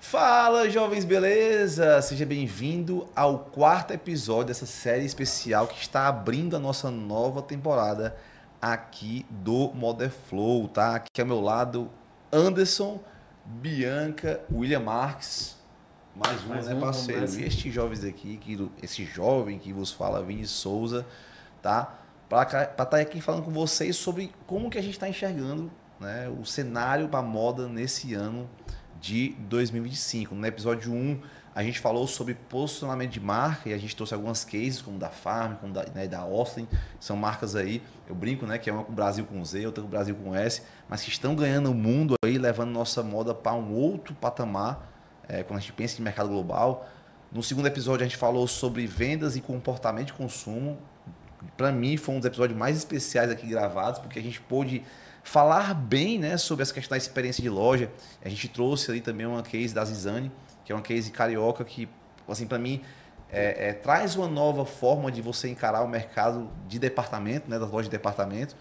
Fala, jovens, beleza? Seja bem-vindo ao quarto episódio dessa série especial que está abrindo a nossa nova temporada aqui do Modern Flow, tá? Aqui ao meu lado, Anderson, Bianca, William Marques, mais um, parceiro? E estes jovens aqui, esse jovem que vos fala, Vini Souza, tá? Para estar aqui falando com vocês sobre como que a gente está enxergando, né, o cenário da moda nesse ano de 2025. No episódio 1, a gente falou sobre posicionamento de marca e a gente trouxe algumas cases, como da Farm, como da Austin, são marcas aí, eu brinco, né, que é uma com o Brasil com Z, outra com o Brasil com S, mas que estão ganhando o mundo aí, levando nossa moda para um outro patamar, quando a gente pensa em mercado global. No segundo episódio, a gente falou sobre vendas e comportamento de consumo. Para mim, foi um dos episódios mais especiais aqui gravados, porque a gente pôde falar bem, né, sobre essa questão da experiência de loja. A gente trouxe ali também uma case da Zizane, que é uma case carioca que, assim, para mim, traz uma nova forma de você encarar o mercado de departamento, né, das lojas de departamento,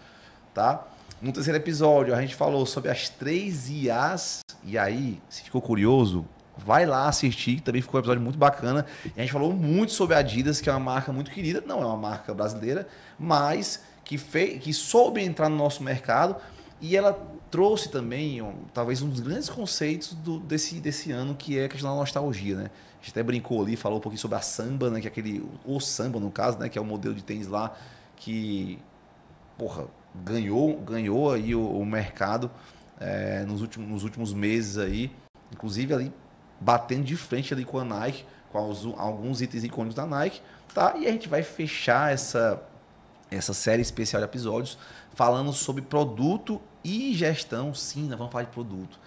tá? No terceiro episódio, a gente falou sobre as 3 IAs, e aí, se ficou curioso, vai lá assistir, que também ficou um episódio muito bacana. E a gente falou muito sobre a Adidas, que é uma marca muito querida, não é uma marca brasileira, mas que soube entrar no nosso mercado. E ela trouxe também, talvez, um dos grandes conceitos desse ano, que é a questão da nostalgia, né? A gente até brincou ali, falou um pouquinho sobre a Samba, né? Que é o Samba, no caso, né? Que é o modelo de tênis lá que, porra, ganhou aí o mercado nos últimos meses aí. Inclusive ali, batendo de frente ali com a Nike, com alguns itens icônicos da Nike, tá? E a gente vai fechar essa série especial de episódios falando sobre produto e gestão. Sim, nós vamos falar de produto.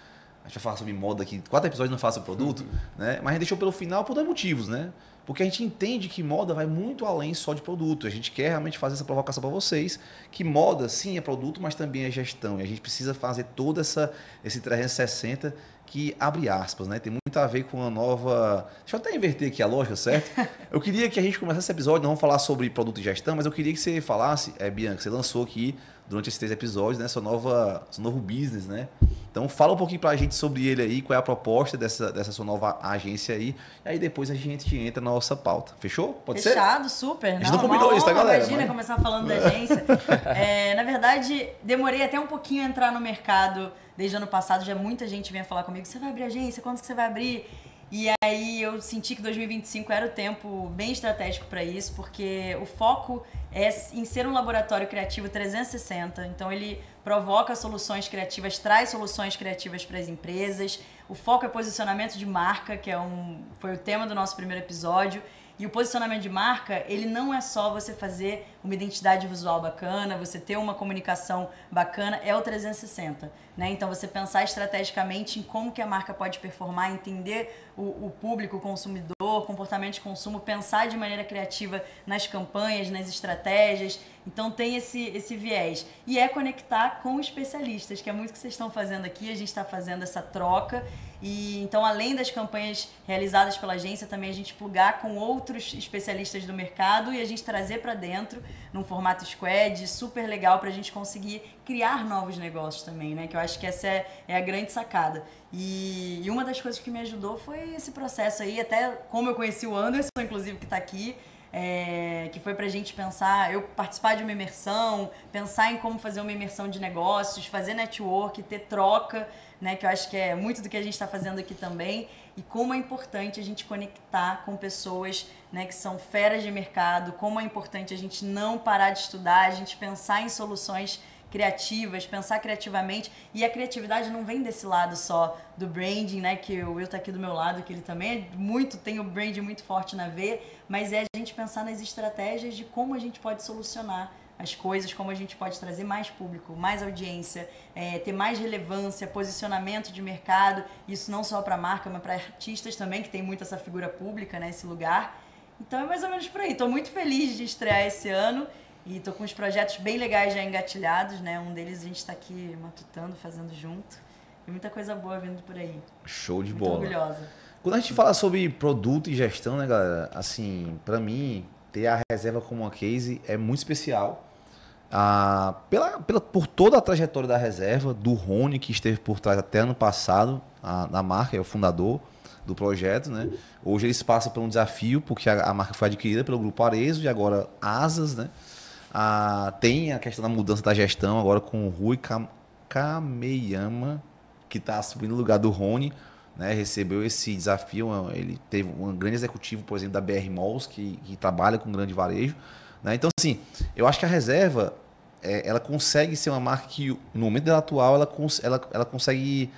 A gente vai falar sobre moda aqui. 4 episódios não fala sobre produto, né? Mas a gente deixou pelo final por 2 motivos, né? Porque a gente entende que moda vai muito além só de produto. A gente quer realmente fazer essa provocação para vocês, que moda, sim, é produto, mas também é gestão. E a gente precisa fazer todo esse 360 que abre aspas, né? Tem muito a ver com a nova... Deixa eu até inverter aqui a lógica, certo? Eu queria que a gente começasse esse episódio, não vamos falar sobre produto e gestão, mas eu queria que você falasse, Bianca, você lançou aqui, durante esses 3 episódios, né, seu novo business, né? Então fala um pouquinho pra gente sobre ele aí, qual é a proposta dessa sua nova agência aí, e aí depois a gente entra na nossa pauta. Fechou? Pode ser? Fechado, super. A gente não combinou isso, tá, galera? Imagina começar falando da agência. Na verdade, demorei até um pouquinho a entrar no mercado. Desde o ano passado, já muita gente vinha falar comigo, você vai abrir agência? Quando que você vai abrir? E aí eu senti que 2025 era o tempo bem estratégico para isso, porque o foco é em ser um laboratório criativo 360. Então ele provoca soluções criativas, traz soluções criativas para as empresas. O foco é posicionamento de marca, que foi o tema do nosso primeiro episódio. E o posicionamento de marca, ele não é só você fazer uma identidade visual bacana, você ter uma comunicação bacana, é o 360, né? Então você pensar estrategicamente em como que a marca pode performar, entender o público, o consumidor, comportamento de consumo, pensar de maneira criativa nas campanhas, nas estratégias. Então tem esse viés. E é conectar com especialistas, que é muito o que vocês estão fazendo aqui, a gente está fazendo essa troca. E então, além das campanhas realizadas pela agência, também a gente plugar com outros especialistas do mercado e a gente trazer para dentro, num formato squad, super legal para a gente conseguir criar novos negócios também, né? Que eu acho que essa é a grande sacada. E uma das coisas que me ajudou foi esse processo aí, até como eu conheci o Anderson, inclusive, que está aqui, que foi pra gente pensar, eu participar de uma imersão, pensar em como fazer uma imersão de negócios, fazer network, ter troca, né, que eu acho que é muito do que a gente está fazendo aqui também, e como é importante a gente conectar com pessoas, né, que são feras de mercado, como é importante a gente não parar de estudar, a gente pensar em soluções criativas, pensar criativamente, e a criatividade não vem desse lado só do branding, né, que o Will tá aqui do meu lado, que ele também tem o branding muito forte na veia, mas é a gente pensar nas estratégias de como a gente pode solucionar as coisas, como a gente pode trazer mais público, mais audiência, ter mais relevância, posicionamento de mercado, isso não só para a marca, mas para artistas também, que tem muito essa figura pública, né, esse lugar. Então é mais ou menos por aí. Estou muito feliz de estrear esse ano e estou com uns projetos bem legais já engatilhados, né? Um deles a gente está aqui matutando, fazendo junto. E muita coisa boa vindo por aí. Show de muito bola. Orgulhosa. Quando a gente fala sobre produto e gestão, né, galera? Assim, para mim, ter a reserva como uma case é muito especial. Por toda a trajetória da reserva, do Rony, que esteve por trás até ano passado, na marca, é o fundador, do projeto, né? Hoje eles passam por um desafio, porque a marca foi adquirida pelo Grupo Arezzo e agora Asas, né? Tem a questão da mudança da gestão agora com o Rui Kameyama, que está assumindo o lugar do Rony, né? Recebeu esse desafio. Ele teve um grande executivo, por exemplo, da BR Malls, que trabalha com grande varejo, né? Então, assim, eu acho que a Reserva ela consegue ser uma marca que, no momento dela atual, ela consegue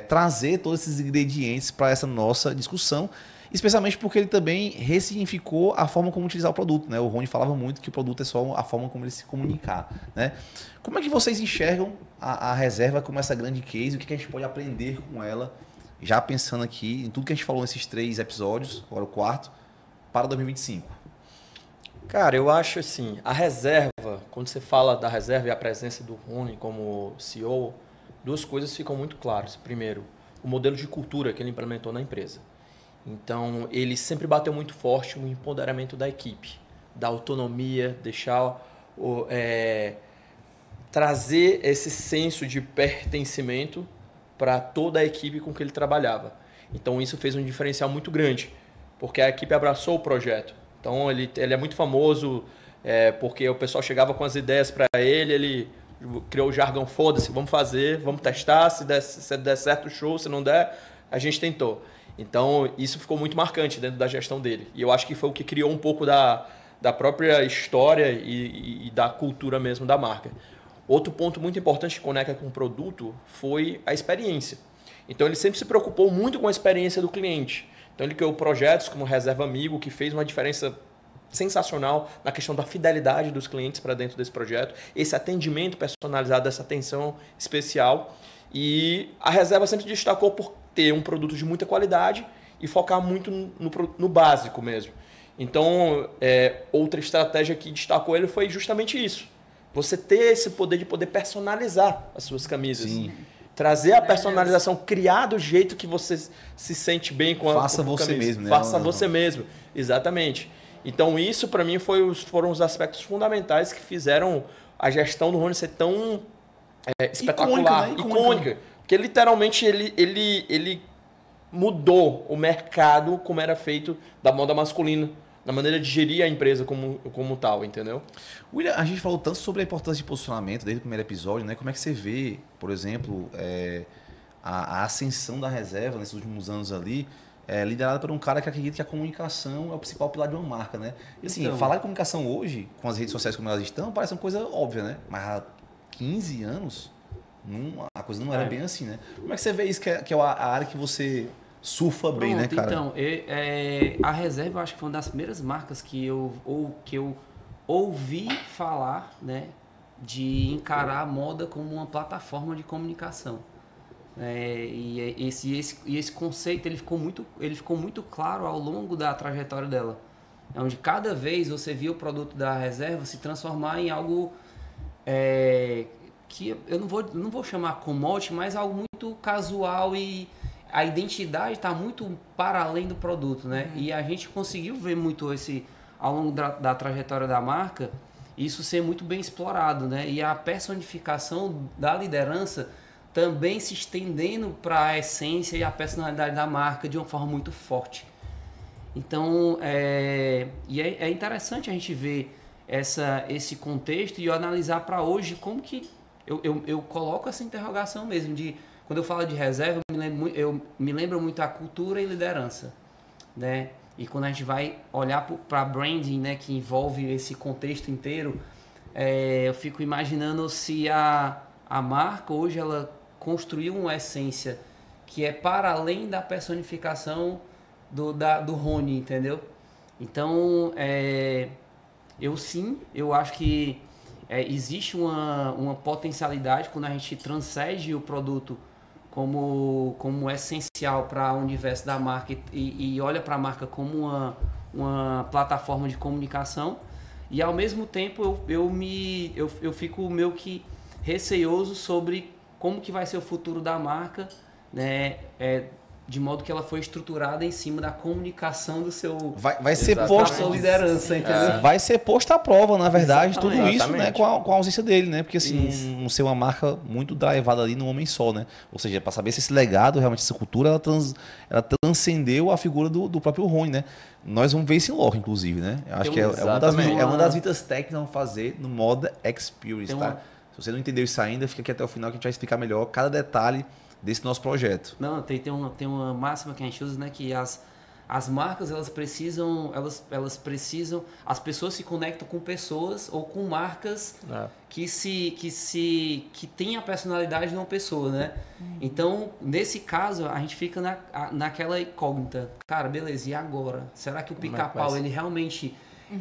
trazer todos esses ingredientes para essa nossa discussão, especialmente porque ele também ressignificou a forma como utilizar o produto, né? O Rony falava muito que o produto é só a forma como ele se comunicar, né? Como é que vocês enxergam a Reserva como essa grande case? O que a gente pode aprender com ela, já pensando aqui em tudo que a gente falou nesses 3 episódios, agora o 4º, para 2025? Cara, eu acho assim, a Reserva, quando você fala da Reserva e a presença do Rony como CEO, 2 coisas ficam muito claras. Primeiro, o modelo de cultura que ele implementou na empresa. Então, ele sempre bateu muito forte no empoderamento da equipe, da autonomia, trazer esse senso de pertencimento para toda a equipe com que ele trabalhava. Então, isso fez um diferencial muito grande, porque a equipe abraçou o projeto. Então, ele é muito famoso porque o pessoal chegava com as ideias para ele, ele criou o jargão, foda-se, vamos fazer, vamos testar, se der certo, show, se não der, a gente tentou. Então, isso ficou muito marcante dentro da gestão dele. E eu acho que foi o que criou um pouco da própria história e da cultura mesmo da marca. Outro ponto muito importante que conecta com o produto foi a experiência. Então, ele sempre se preocupou muito com a experiência do cliente. Então, ele criou projetos como Reserva Amigo, que fez uma diferença sensacional na questão da fidelidade dos clientes para dentro desse projeto, esse atendimento personalizado, essa atenção especial. E a Reserva sempre destacou por ter um produto de muita qualidade e focar muito no básico mesmo. Então, outra estratégia que destacou ele foi justamente isso. Você ter esse poder de poder personalizar as suas camisas. Sim. Trazer a personalização, criar do jeito que você se sente bem com a camisa. Faça você mesmo, né? Faça você mesmo, exatamente. Então, isso para mim foram os aspectos fundamentais que fizeram a gestão do Rony ser tão espetacular, icônica. Porque literalmente ele mudou o mercado como era feito da moda masculina, na maneira de gerir a empresa como tal, entendeu? William, a gente falou tanto sobre a importância de posicionamento desde o primeiro episódio, né? Como é que você vê, por exemplo, a ascensão da Reserva nesses últimos anos ali, liderada por um cara que acredita que a comunicação é o principal pilar de uma marca, né? E assim, Então, falar de comunicação hoje, com as redes sociais como elas estão, parece uma coisa óbvia, né? Mas há 15 anos, a coisa não era bem assim, né? Como é que você vê isso, que é a área que você surfa bem, né, cara? Então, a Reserva eu acho que foi uma das primeiras marcas que eu ouvi falar, né, de encarar a moda como uma plataforma de comunicação. E esse conceito ele ficou muito claro ao longo da trajetória dela. Onde cada vez você via o produto da Reserva se transformar em algo que eu não vou chamar commodity, mas algo muito casual, e a identidade está muito para além do produto, né? E a gente conseguiu ver muito ao longo da trajetória da marca, isso ser muito bem explorado, né? E a personificação da liderança também se estendendo para a essência e a personalidade da marca de uma forma muito forte. Então, é interessante a gente ver esse contexto e analisar para hoje como que eu coloco essa interrogação mesmo de quando eu falo de Reserva, eu me lembro muito a cultura e liderança, né? E quando a gente vai olhar para branding, né, que envolve esse contexto inteiro, eu fico imaginando se a marca hoje ela construiu uma essência que é para além da personificação do Rony, entendeu? Então, eu acho que existe uma potencialidade quando a gente transcende o produto como essencial para o universo da marca e olha para a marca como uma plataforma de comunicação, e ao mesmo tempo eu fico meio que receoso sobre como que vai ser o futuro da marca, né, de modo que ela foi estruturada em cima da comunicação do seu... Vai ser Exatamente. da posto. sua liderança, entendeu? Vai ser posto à prova, na verdade, tudo Exatamente. isso, né, com a ausência dele, né? Porque assim, Isso. não ser uma marca muito drivada ali num homem só, né? Ou seja, para saber se esse legado, realmente, essa cultura, ela transcendeu a figura do próprio Rony, né? Nós vamos ver isso em loco, inclusive, né? Eu acho que é uma das vitas técnicas que vamos fazer no Moda Experience, tá? Se você não entendeu isso ainda, fica aqui até o final que a gente vai explicar melhor cada detalhe desse nosso projeto. Não, tem uma máxima que a gente usa, né? Que as marcas, elas precisam, as pessoas se conectam com pessoas ou com marcas que têm a personalidade de uma pessoa, né? Então, nesse caso, a gente fica naquela incógnita. Cara, beleza, e agora? Será que o Pica-Pau, ele realmente...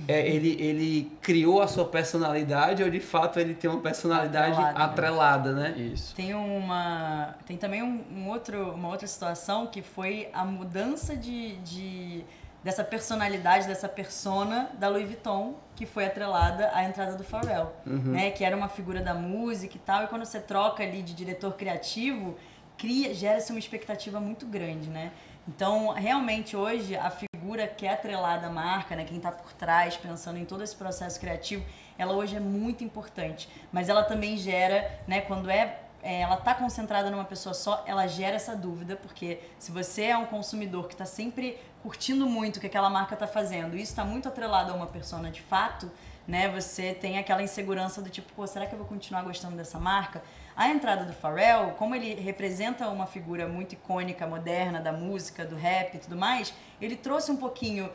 ele criou a sua personalidade ou de fato ele tem uma personalidade atrelada, né? Isso. Tem também uma outra situação que foi a mudança dessa personalidade, dessa persona da Louis Vuitton, que foi atrelada à entrada do Pharrell, né? Que era uma figura da música e tal, e quando você troca ali de diretor criativo, gera-se uma expectativa muito grande, né? Então, realmente, hoje, a figura que é atrelada à marca, né, quem está por trás, pensando em todo esse processo criativo, ela hoje é muito importante. Mas ela também gera, né, quando ela está concentrada numa pessoa só, ela gera essa dúvida, porque se você é um consumidor que está sempre curtindo muito o que aquela marca está fazendo, e isso está muito atrelado a uma persona de fato, né, você tem aquela insegurança do tipo, pô, será que eu vou continuar gostando dessa marca? A entrada do Pharrell, como ele representa uma figura muito icônica, moderna, da música, do rap e tudo mais, ele trouxe um pouquinho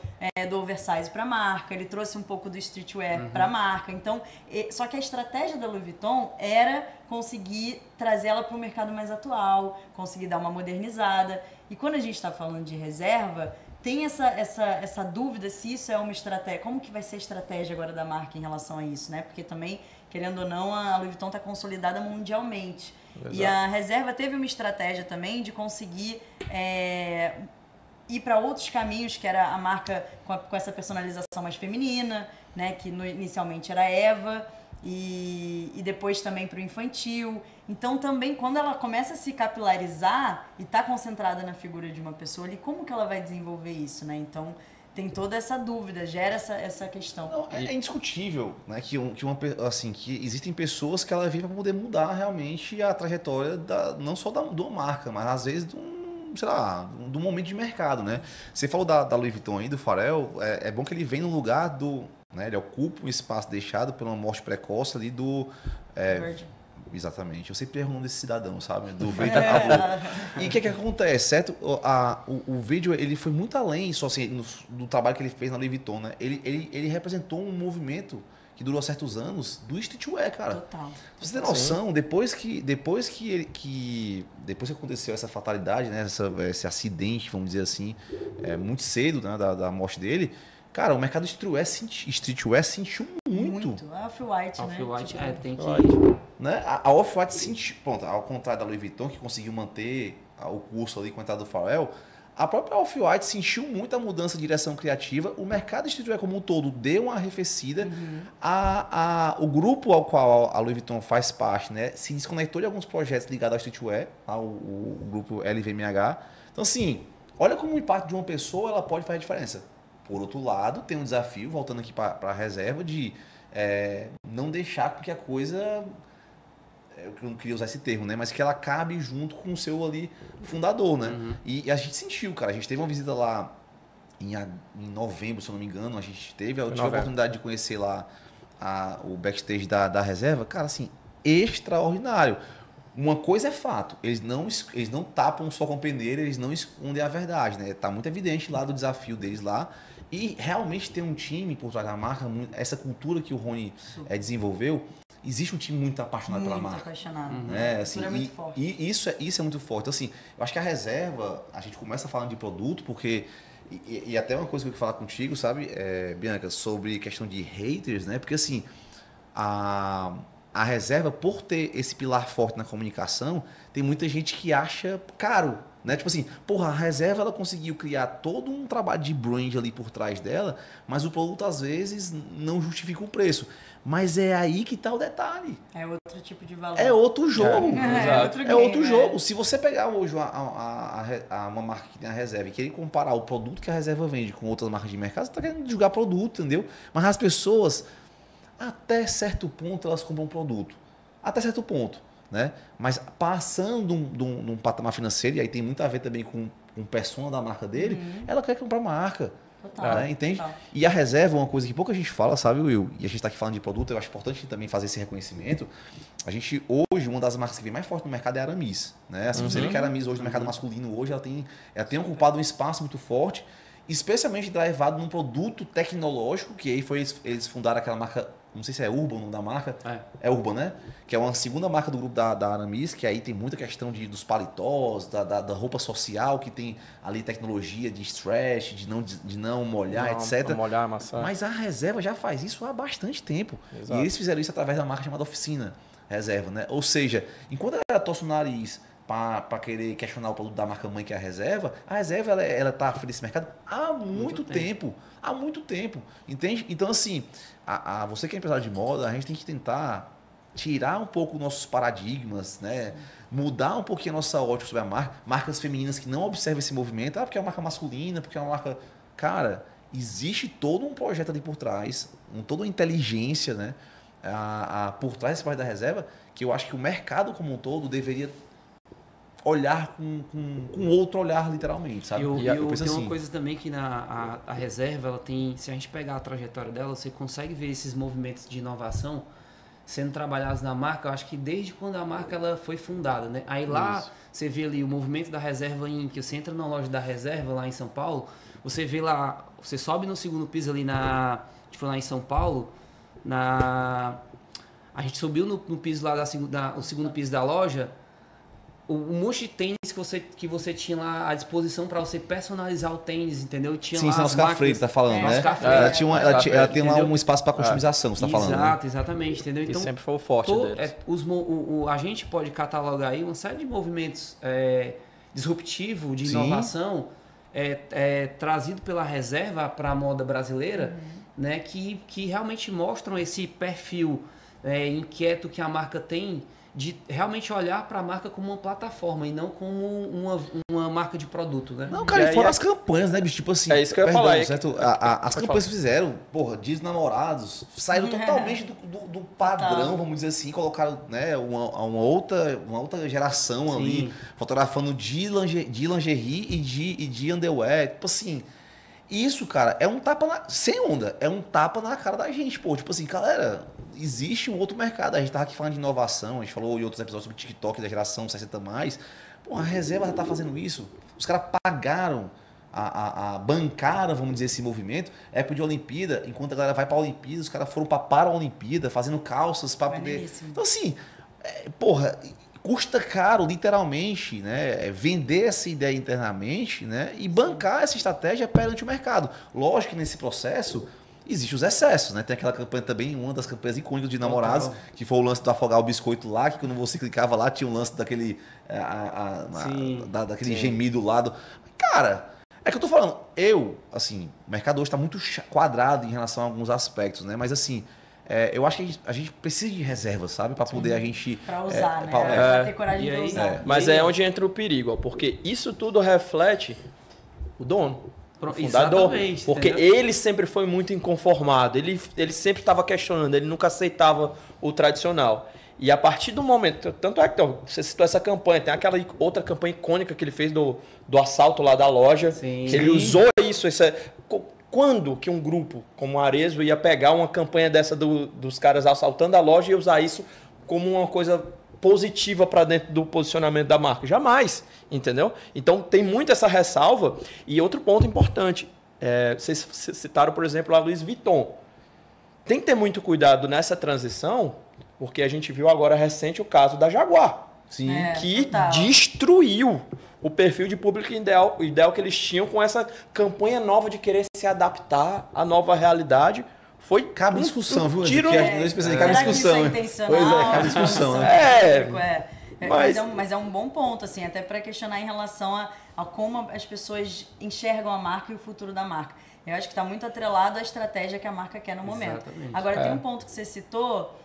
do oversize para a marca, ele trouxe um pouco do streetwear para a marca. Então, só que a estratégia da Louis Vuitton era conseguir trazer ela para o mercado mais atual, conseguir dar uma modernizada. E quando a gente está falando de reserva, tem essa dúvida se isso é uma estratégia. Como que vai ser a estratégia agora da marca em relação a isso, né? Porque também, querendo ou não, a Louis Vuitton está consolidada mundialmente. Exato. E a reserva teve uma estratégia também de conseguir ir para outros caminhos, que era a marca com essa personalização mais feminina, né? Que inicialmente era a Eva, e depois também para o infantil. Então também quando ela começa a se capilarizar e está concentrada na figura de uma pessoa ali, como que ela vai desenvolver isso, né? Então tem toda essa dúvida, gera essa questão. Não, é indiscutível, né, que existem pessoas que ela vem para poder mudar realmente a trajetória não só de uma marca, mas às vezes de um momento de mercado, né? Você falou da Louis Vuitton aí, do Pharrell, é bom que ele vem no lugar né, ele ocupa um espaço deixado pela morte precoce ali do... Virgil. Exatamente. Eu sempre erro o nome desse cidadão, sabe? Do Virgil Abloh. E o que acontece, certo? O vídeo, ele foi muito além só assim, do trabalho que ele fez na Louis Vuitton, né? Ele representou um movimento que durou certos anos do streetwear, cara. Total. Você tem noção, depois que aconteceu essa fatalidade, né? Esse acidente, vamos dizer assim, muito cedo, né? da morte dele, cara, o mercado streetwear sentiu muito. A Off-White, né? Off-White, tem que... Né? A Off-White sentiu, pronto, ao contrário da Louis Vuitton, que conseguiu manter o curso ali com a entrada do Pharrell, a própria Off-White sentiu muito a mudança de direção criativa, o mercado streetwear como um todo deu uma arrefecida, o grupo ao qual a Louis Vuitton faz parte, né, se desconectou de alguns projetos ligados ao streetwear, o grupo LVMH. Então, assim, olha como o impacto de uma pessoa ela pode fazer diferença. Por outro lado, tem um desafio, voltando aqui para a reserva, de não deixar que a coisa... Eu não queria usar esse termo, né? Mas que ela cabe junto com o seu ali fundador, né? E a gente sentiu, cara. A gente teve uma visita lá em novembro, se eu não me engano. Eu tive a oportunidade de conhecer lá o backstage da reserva. Cara, assim, extraordinário. Uma coisa é fato, eles não tapam só com peneira, eles não escondem a verdade, né? Tá muito evidente lá do desafio deles lá. E realmente tem um time por trás da marca, essa cultura que o Rony desenvolveu. Existe um time muito apaixonado pela marca. Muito apaixonado. Né? Assim, é muito forte. E isso é muito forte. Então, assim, eu acho que a reserva, a gente começa falando de produto, porque... E até uma coisa que eu queria falar contigo, sabe, Bianca, sobre questão de haters, né? Porque, assim, a reserva, por ter esse pilar forte na comunicação, tem muita gente que acha caro Né? Tipo assim, porra, a reserva ela conseguiu criar todo um trabalho de brand ali por trás dela, mas o produto às vezes não justifica o preço. Mas é aí que tá o detalhe. É outro tipo de valor. É outro jogo. É Outro jogo. Se você pegar hoje uma marca que tem a reserva e querer comparar o produto que a reserva vende com outras marcas de mercado, você tá querendo julgar produto, entendeu? Mas as pessoas, até certo ponto, elas compram um produto. Até certo ponto. Né? Mas passando de um patamar financeiro, e aí tem muito a ver também com persona da marca dele, ela quer comprar marca. Total, né? Entende? total. E a reserva é uma coisa que pouca gente fala, sabe, Will? E a gente está aqui falando de produto, eu acho importante também fazer esse reconhecimento. A gente, hoje, uma das marcas que vem mais forte no mercado é a Aramis. Né? Assim, você vê que a Aramis hoje no mercado masculino, hoje ela tem ocupado um espaço muito forte, especialmente drivado num produto tecnológico, que aí eles fundaram aquela marca, não sei se é Urban o nome da marca, é Urban, né? Que é uma segunda marca do grupo da Aramis, que aí tem muita questão dos paletós, da roupa social, que tem ali tecnologia de stretch, de não molhar, etc. Não molhar, amassar. Mas a reserva já faz isso há bastante tempo. Exato. E eles fizeram isso através da marca chamada Oficina Reserva, né? Ou seja, enquanto ela torce o nariz para querer questionar o produto da marca mãe, que é a reserva ela tá à frente desse mercado há muito tempo. Há muito tempo, entende? Então, assim, você que é empresário de moda, a gente tem que tentar tirar um pouco nossos paradigmas, né? Mudar um pouquinho a nossa ótica sobre a marca. Marcas femininas que não observam esse movimento, porque é uma marca masculina, porque é uma marca... Cara, existe todo um projeto ali por trás, toda uma inteligência, né? Por trás desse parte da reserva, que eu acho que o mercado como um todo deveria olhar com outro olhar, literalmente, sabe? Eu penso tem assim, uma coisa também que a reserva, ela tem, se a gente pegar a trajetória dela, você consegue ver esses movimentos de inovação sendo trabalhados na marca, eu acho que desde quando a marca ela foi fundada, né? Aí lá você vê ali o movimento da reserva, que você entra na loja da reserva lá em São Paulo, você vê lá, você sobe no segundo piso ali tipo lá em São Paulo, a gente subiu no piso lá o segundo piso da loja, o monte de tênis que você tinha lá à disposição para você personalizar o tênis, entendeu? Tinha sim, lá são os Oscar tá falando, né? Ela tem lá um espaço para customização, você tá falando. Exato, né? Exatamente, entendeu? Então, e sempre foi o forte deles. A gente pode catalogar aí uma série de movimentos disruptivos, de inovação, trazido pela reserva para a moda brasileira, né? Que realmente mostram esse perfil inquieto que a marca tem, de realmente olhar para a marca como uma plataforma e não como uma marca de produto, né? Não, cara, e fora as campanhas, né, bicho? Tipo assim... É isso que eu ia falar. Certo? As campanhas que fizeram, porra, Dias dos Namorados, saíram totalmente do padrão, vamos dizer assim, colocaram, né, uma outra geração ali, fotografando de lingerie e de underwear, tipo assim... Isso, cara, é um tapa sem onda, é um tapa na cara da gente, pô. Tipo assim, galera, existe um outro mercado. A gente tava aqui falando de inovação, a gente falou em outros episódios sobre TikTok da geração 60+. Pô, a reserva já tá fazendo isso. Os caras pagaram, bancaram, vamos dizer, esse movimento. Época de Olimpíada, enquanto a galera vai pra Olimpíada, os caras foram pra Paralimpíada, fazendo calças pra poder... Então, assim, porra... Custa caro, literalmente, né? Vender essa ideia internamente, né? E bancar essa estratégia perante o mercado. Lógico que nesse processo existem os excessos, né? Tem aquela campanha também, uma das campanhas icônicas de namorados, que foi o lance do afogar o biscoito lá, que quando você clicava lá tinha um lance daquele, daquele gemido do lado. Cara, é que eu tô falando, assim, o mercado hoje está muito quadrado em relação a alguns aspectos, né? Mas assim... eu acho que a gente precisa de reservas, sabe? Para poder a gente... Para usar, né? Para ter coragem de usar. Mas é onde entra o perigo, ó, porque isso tudo reflete o dono, o fundador. Porque ele sempre foi muito inconformado, ele sempre estava questionando, ele nunca aceitava o tradicional. E a partir do momento... Tanto é que você citou essa campanha, tem aquela outra campanha icônica que ele fez do assalto lá da loja, que ele usou isso... Quando que um grupo como o Arezzo ia pegar uma campanha dessa dos caras assaltando a loja e usar isso como uma coisa positiva para dentro do posicionamento da marca? Jamais, entendeu? Então tem muito essa ressalva. E outro ponto importante, vocês citaram, por exemplo, a Louis Vuitton. Tem que ter muito cuidado nessa transição, porque a gente viu agora recente o caso da Jaguar, que destruiu o perfil de público ideal que eles tinham com essa campanha nova de querer se adaptar à nova realidade. Cabe discussão, viu? Tiro, cabe discussão. Pois cabe discussão. Mas é um bom ponto, assim, até para questionar em relação a a como as pessoas enxergam a marca e o futuro da marca. Eu acho que está muito atrelado à estratégia que a marca quer no momento. Exatamente. Agora, tem um ponto que você citou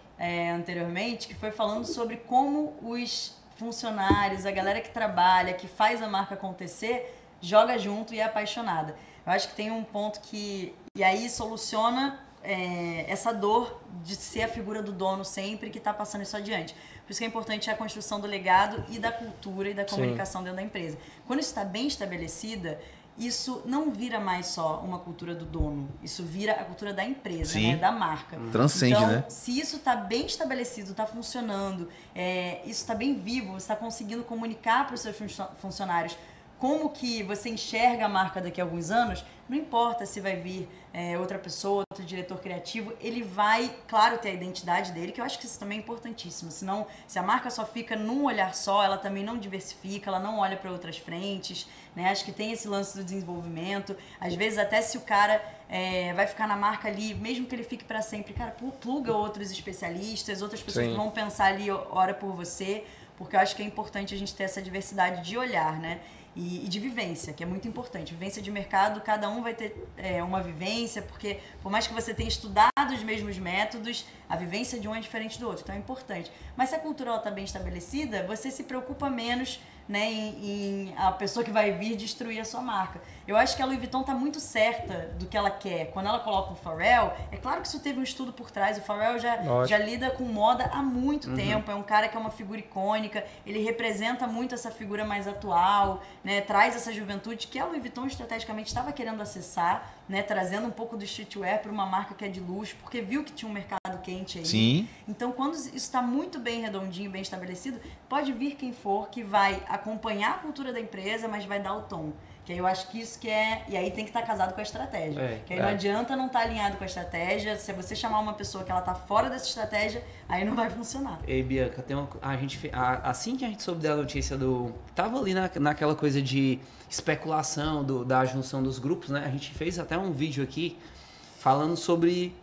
anteriormente, que foi falando sobre como os funcionários, a galera que trabalha, que faz a marca acontecer, joga junto e é apaixonada. Eu acho que tem um ponto que... E aí soluciona essa dor de ser a figura do dono sempre que está passando isso adiante. Por isso que é importante a construção do legado e da cultura e da comunicação dentro da empresa. Quando isso está bem estabelecida, isso não vira mais só uma cultura do dono. Isso vira a cultura da empresa, né? Da marca. Transcende, então, né? se isso está bem estabelecido, está funcionando, isso está bem vivo, você está conseguindo comunicar para os seus funcionários como que você enxerga a marca daqui a alguns anos, não importa se vai vir outra pessoa, outro diretor criativo, ele vai, claro, ter a identidade dele, que eu acho que isso também é importantíssimo. Senão, se a marca só fica num olhar só, ela também não diversifica, ela não olha para outras frentes, né? Acho que tem esse lance do desenvolvimento. Às vezes, até se o cara vai ficar na marca ali, mesmo que ele fique para sempre, cara, pluga outros especialistas, outras pessoas que vão pensar ali, ora por você, porque eu acho que é importante a gente ter essa diversidade de olhar, né? E de vivência, que é muito importante. Vivência de mercado, cada um vai ter uma vivência, porque por mais que você tenha estudado os mesmos métodos, a vivência de um é diferente do outro, então é importante. Mas se a cultura está bem estabelecida, você se preocupa menos, né, em a pessoa que vai vir destruir a sua marca. Eu acho que a Louis Vuitton está muito certa do que ela quer. Quando ela coloca o Pharrell, é claro que isso teve um estudo por trás. O Pharrell já lida com moda há muito tempo. É um cara que é uma figura icônica. Ele representa muito essa figura mais atual, né? Traz essa juventude que a Louis Vuitton estrategicamente estava querendo acessar, né? Trazendo um pouco do streetwear para uma marca que é de luxo, porque viu que tinha um mercado quente aí. Sim. Então, quando isso está muito bem redondinho, bem estabelecido, pode vir quem for que vai acompanhar a cultura da empresa, mas vai dar o tom. Que aí eu acho que isso que é... E aí tem que estar casado com a estratégia. Que aí não adianta não estar alinhado com a estratégia. Se você chamar uma pessoa que ela está fora dessa estratégia, aí não vai funcionar. Ei, Bianca, assim que a gente soube da notícia tava ali naquela coisa de especulação da junção dos grupos, né? A gente fez até um vídeo aqui falando sobre...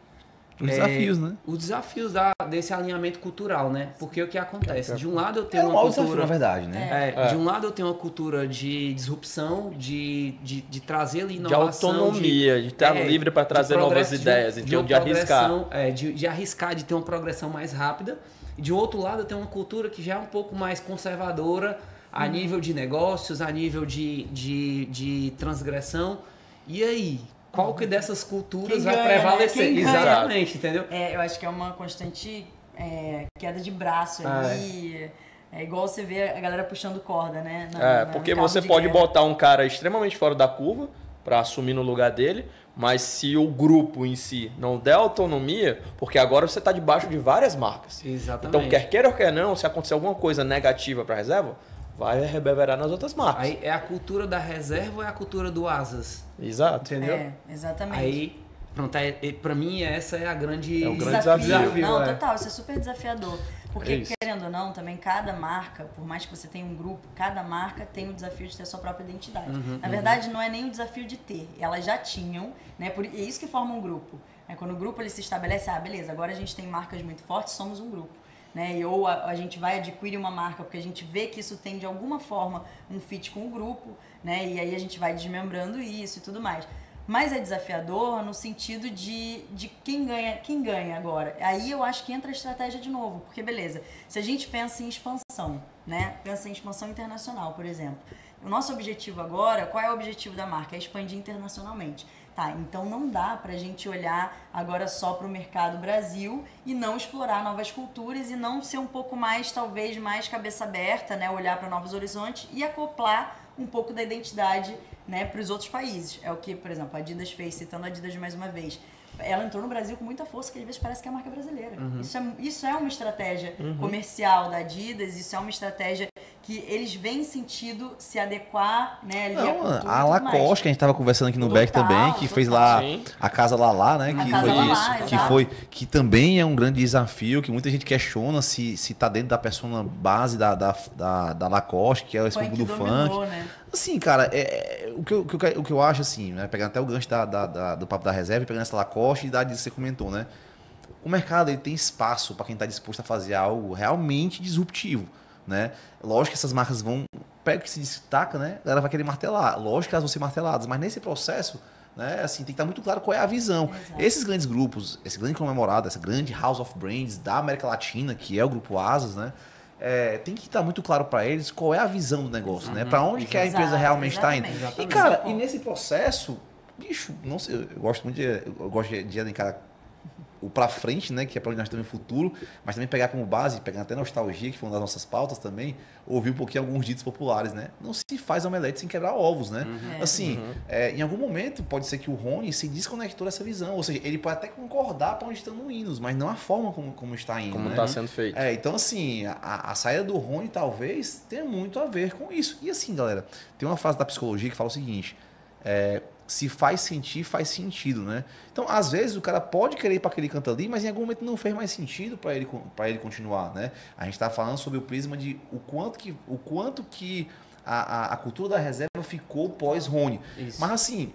Os desafios, né? Os desafios desse alinhamento cultural, né? Porque o que acontece? De um lado eu tenho uma cultura... cultura... na verdade, né? De um lado eu tenho uma cultura de disrupção, de trazer ali inovação... De autonomia, de estar livre para trazer novas ideias, então de arriscar. De arriscar, de ter uma progressão mais rápida. E de outro lado eu tenho uma cultura que já é um pouco mais conservadora a nível de negócios, a nível de transgressão. E aí... Qual que dessas culturas vai prevalecer? Né? Exatamente, entendeu? Eu acho que é uma constante queda de braço ali. É igual você vê a galera puxando corda, né? Porque você pode botar um cara extremamente fora da curva para assumir no lugar dele, mas se o grupo em si não der autonomia, porque agora você está debaixo de várias marcas. Exatamente. Então, quer queira ou quer não, se acontecer alguma coisa negativa para a reserva, vai reverberar nas outras marcas. Aí é a cultura da reserva ou é a cultura do asas? Exato. Entendeu? Exatamente. Aí, pronto, pra mim essa é a grande... É o grande desafio. Não, total, isso é super desafiador. Porque, querendo ou não, também cada marca, por mais que você tenha um grupo, cada marca tem o desafio de ter a sua própria identidade. Na verdade, não é nem o desafio de ter. Elas já tinham, né? É isso que forma um grupo. Quando o grupo ele se estabelece, beleza, agora a gente tem marcas muito fortes, somos um grupo. Né? Ou a gente vai adquirir uma marca porque a gente vê que isso tem de alguma forma um fit com o grupo, né? E aí a gente vai desmembrando isso e tudo mais. Mas é desafiador no sentido de quem ganha agora. Aí eu acho que entra a estratégia de novo, porque beleza, se a gente pensa em expansão, né? Pensa em expansão internacional, por exemplo. O nosso objetivo agora, qual é o objetivo da marca? É expandir internacionalmente. Tá, então não dá pra gente olhar agora só pro mercado Brasil e não explorar novas culturas e não ser um pouco mais, talvez, mais cabeça aberta, né? Olhar para novos horizontes e acoplar um pouco da identidade, né, para os outros países. É o que, por exemplo, a Adidas fez, citando a Adidas mais uma vez. Ela entrou no Brasil com muita força, que às vezes parece que é a marca brasileira. Isso é uma estratégia comercial da Adidas, isso é uma estratégia que eles veem sentido se adequar, né, ali à cultura. A Lacoste, que a gente estava conversando aqui no Back também, que fez lá a Casa Lala, né? Que também é um grande desafio, que muita gente questiona se tá dentro da persona base da Lacoste, que é o escopo do funk. Né? Assim, cara, o que eu acho assim, né? Pegando até o gancho do papo da reserva, pegando essa Lacoste e da Adidas que você comentou, né? O mercado ele tem espaço para quem está disposto a fazer algo realmente disruptivo. né? Lógico que essas marcas vão, pega o que se destaca, né? A galera vai querer martelar. Lógico que elas vão ser marteladas, mas nesse processo, né, assim, tem que estar muito claro qual é a visão. Exato. Esses grandes grupos, esse grande conglomerado, essa grande House of Brands da América Latina, que é o grupo Asas, né? Tem que estar muito claro para eles qual é a visão do negócio, né? Para onde que a empresa Exato, realmente está indo. exatamente. E, cara, e nesse processo, bicho, não sei, eu gosto muito de elencar o para frente, né, que é para onde nós estamos no futuro, mas também pegar como base, pegando até nostalgia, que foi uma das nossas pautas também, ouvir um pouquinho alguns ditos populares, né? Não se faz omelete sem quebrar ovos, né? Assim, em algum momento pode ser que o Rony se desconectou dessa visão, ou seja, ele pode até concordar para onde estamos indo, mas não a forma como está indo, Como né? está sendo feito. Então, assim, a saída do Rony talvez tenha muito a ver com isso. E assim, galera, tem uma frase da psicologia que fala o seguinte, se faz sentir, faz sentido, né? Então, às vezes, o cara pode querer ir para aquele canto ali, mas em algum momento não fez mais sentido para ele continuar, né? A gente está falando sobre o prisma de o quanto que a cultura da reserva ficou pós-Rony. Mas, assim,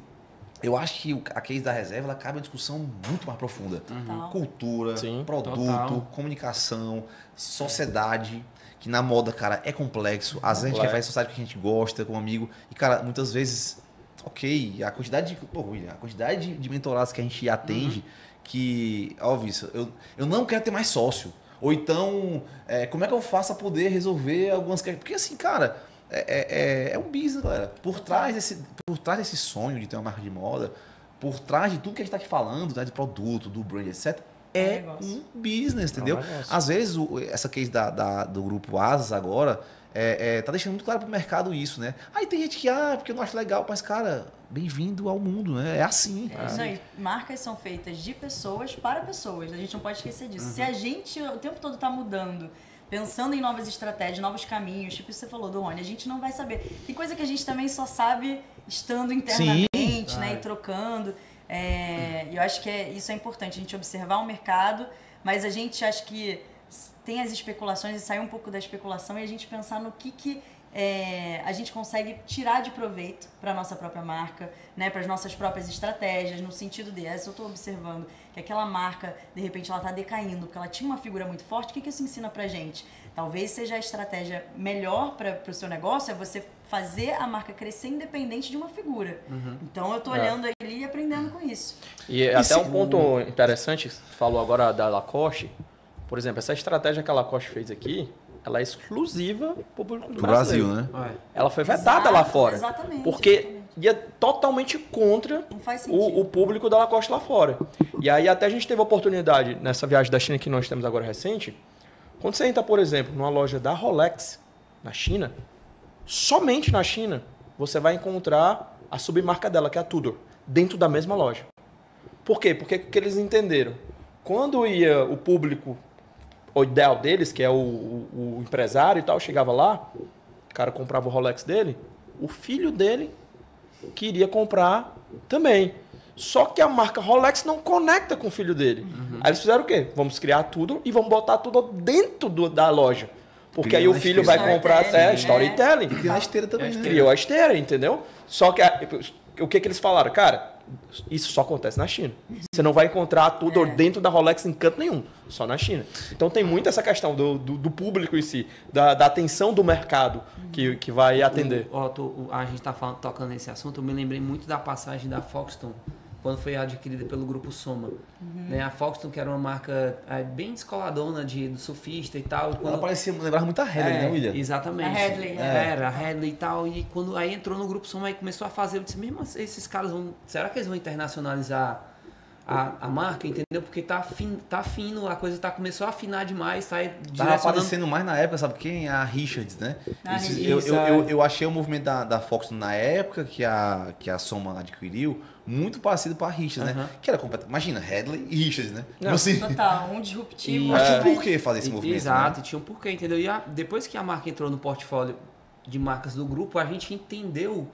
eu acho que a case da reserva ela cabe uma discussão muito mais profunda. Cultura, Sim, produto, total. comunicação, sociedade, que na moda, cara, é complexo. Às vezes a gente quer fazer sociedade que a gente gosta, como amigo, e, cara, muitas vezes... Ok, a quantidade de mentorados que a gente atende, que, óbvio, eu não quero ter mais sócio. Ou então, como é que eu faço a poder resolver algumas questões? Porque assim, cara, é um business, galera. Por trás desse sonho de ter uma marca de moda, por trás de tudo que a gente está aqui falando, né, de produto, do brand, etc., é um business, entendeu? Às vezes, essa case do grupo Asas agora... tá deixando muito claro pro mercado isso, né? Aí tem gente que, porque eu não acho legal, mas, cara, bem-vindo ao mundo, né? É assim. Isso aí. Marcas são feitas de pessoas para pessoas. A gente não pode esquecer disso. Se a gente o tempo todo tá mudando, pensando em novas estratégias, novos caminhos, tipo isso que você falou do Rony, a gente não vai saber. Tem coisa que a gente também só sabe estando internamente, né? E trocando. E eu acho que isso é importante, a gente observar o mercado, mas a gente acha que tem as especulações e sair um pouco da especulação e a gente pensar no que a gente consegue tirar de proveito para a nossa própria marca, né, para as nossas próprias estratégias, no sentido de, se eu estou observando que aquela marca, de repente, ela está decaindo, porque ela tinha uma figura muito forte, o que isso ensina para a gente? Talvez seja a estratégia melhor para o seu negócio, é você fazer a marca crescer independente de uma figura. Então, eu estou olhando ali e aprendendo com isso. E até um ponto interessante, você falou agora da Lacoste. Por exemplo, essa estratégia que a Lacoste fez aqui, ela é exclusiva para o público do Brasil, né? Ela foi vedada lá fora. Exatamente. Porque ia totalmente contra o público da Lacoste lá fora. E aí até a gente teve a oportunidade, nessa viagem da China que nós temos agora recente, quando você entra, por exemplo, numa loja da Rolex na China, somente na China, você vai encontrar a submarca dela, que é a Tudor, dentro da mesma loja. Por quê? Porque o que eles entenderam? Quando ia o público... o ideal deles, que é o empresário e tal, chegava lá, o cara comprava o Rolex dele, o filho dele queria comprar também. Só que a marca Rolex não conecta com o filho dele. Aí eles fizeram o quê? Vamos criar tudo e vamos botar tudo dentro da loja. Porque aí o filho vai comprar storytelling. E criou a esteira também, né? Criou a esteira, entendeu? Só que o que eles falaram? Cara, isso só acontece na China. Você não vai encontrar tudo dentro da Rolex em canto nenhum, só na China. Então tem muito essa questão do público em si, da atenção do mercado que vai atender. A gente está tocando nesse assunto, eu me lembrei muito da passagem da Foxton, quando foi adquirida pelo grupo Soma. Né? A Foxton, que era uma marca bem descoladona do surfista e tal. Ela lembrava muito a Headley, né, William? Exatamente. A Headley, Era, a Headley e tal. E quando aí entrou no grupo Soma, aí começou a fazer, eu disse, mesmo esses caras será que eles vão internacionalizar a marca, entendeu? Porque tá fino, a coisa começou a afinar demais, tá Tava aparecendo mais na época, sabe quem? A Richards, né? Eu achei o movimento da Fox na época que a Soma adquiriu muito parecido com a Richards, né? Que era completamente... Imagina, Headley e Richards, né? Não, assim, total, um disruptivo. Mas tinha um porquê fazer esse movimento, exato, né? tinha um porquê, entendeu? E depois que a marca entrou no portfólio de marcas do grupo, a gente entendeu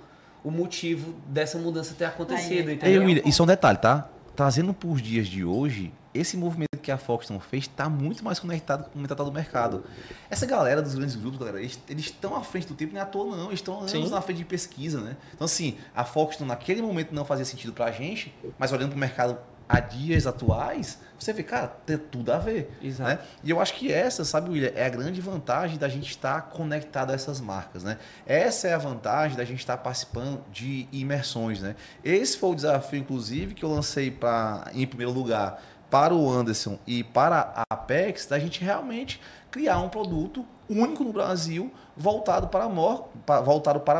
o motivo dessa mudança ter acontecido, entendeu? William, isso é um detalhe, tá? Trazendo para os dias de hoje, esse movimento que a Foxton fez está muito mais conectado com o mercado do mercado. Essa galera dos grandes grupos, galera, eles estão à frente do tempo, não é à toa não, eles estão anos na frente de pesquisa, né? Então assim, a Foxton naquele momento não fazia sentido para a gente, mas olhando para o mercado a dias atuais, você vê, cara, tem tudo a ver. Exato. Né? E eu acho que essa, sabe, William, é a grande vantagem da gente estar conectado a essas marcas, né? Essa é a vantagem da gente estar participando de imersões, né? Esse foi o desafio, inclusive, que eu lancei em primeiro lugar para o Anderson e para a Apex, da gente realmente criar um produto único no Brasil, voltado para a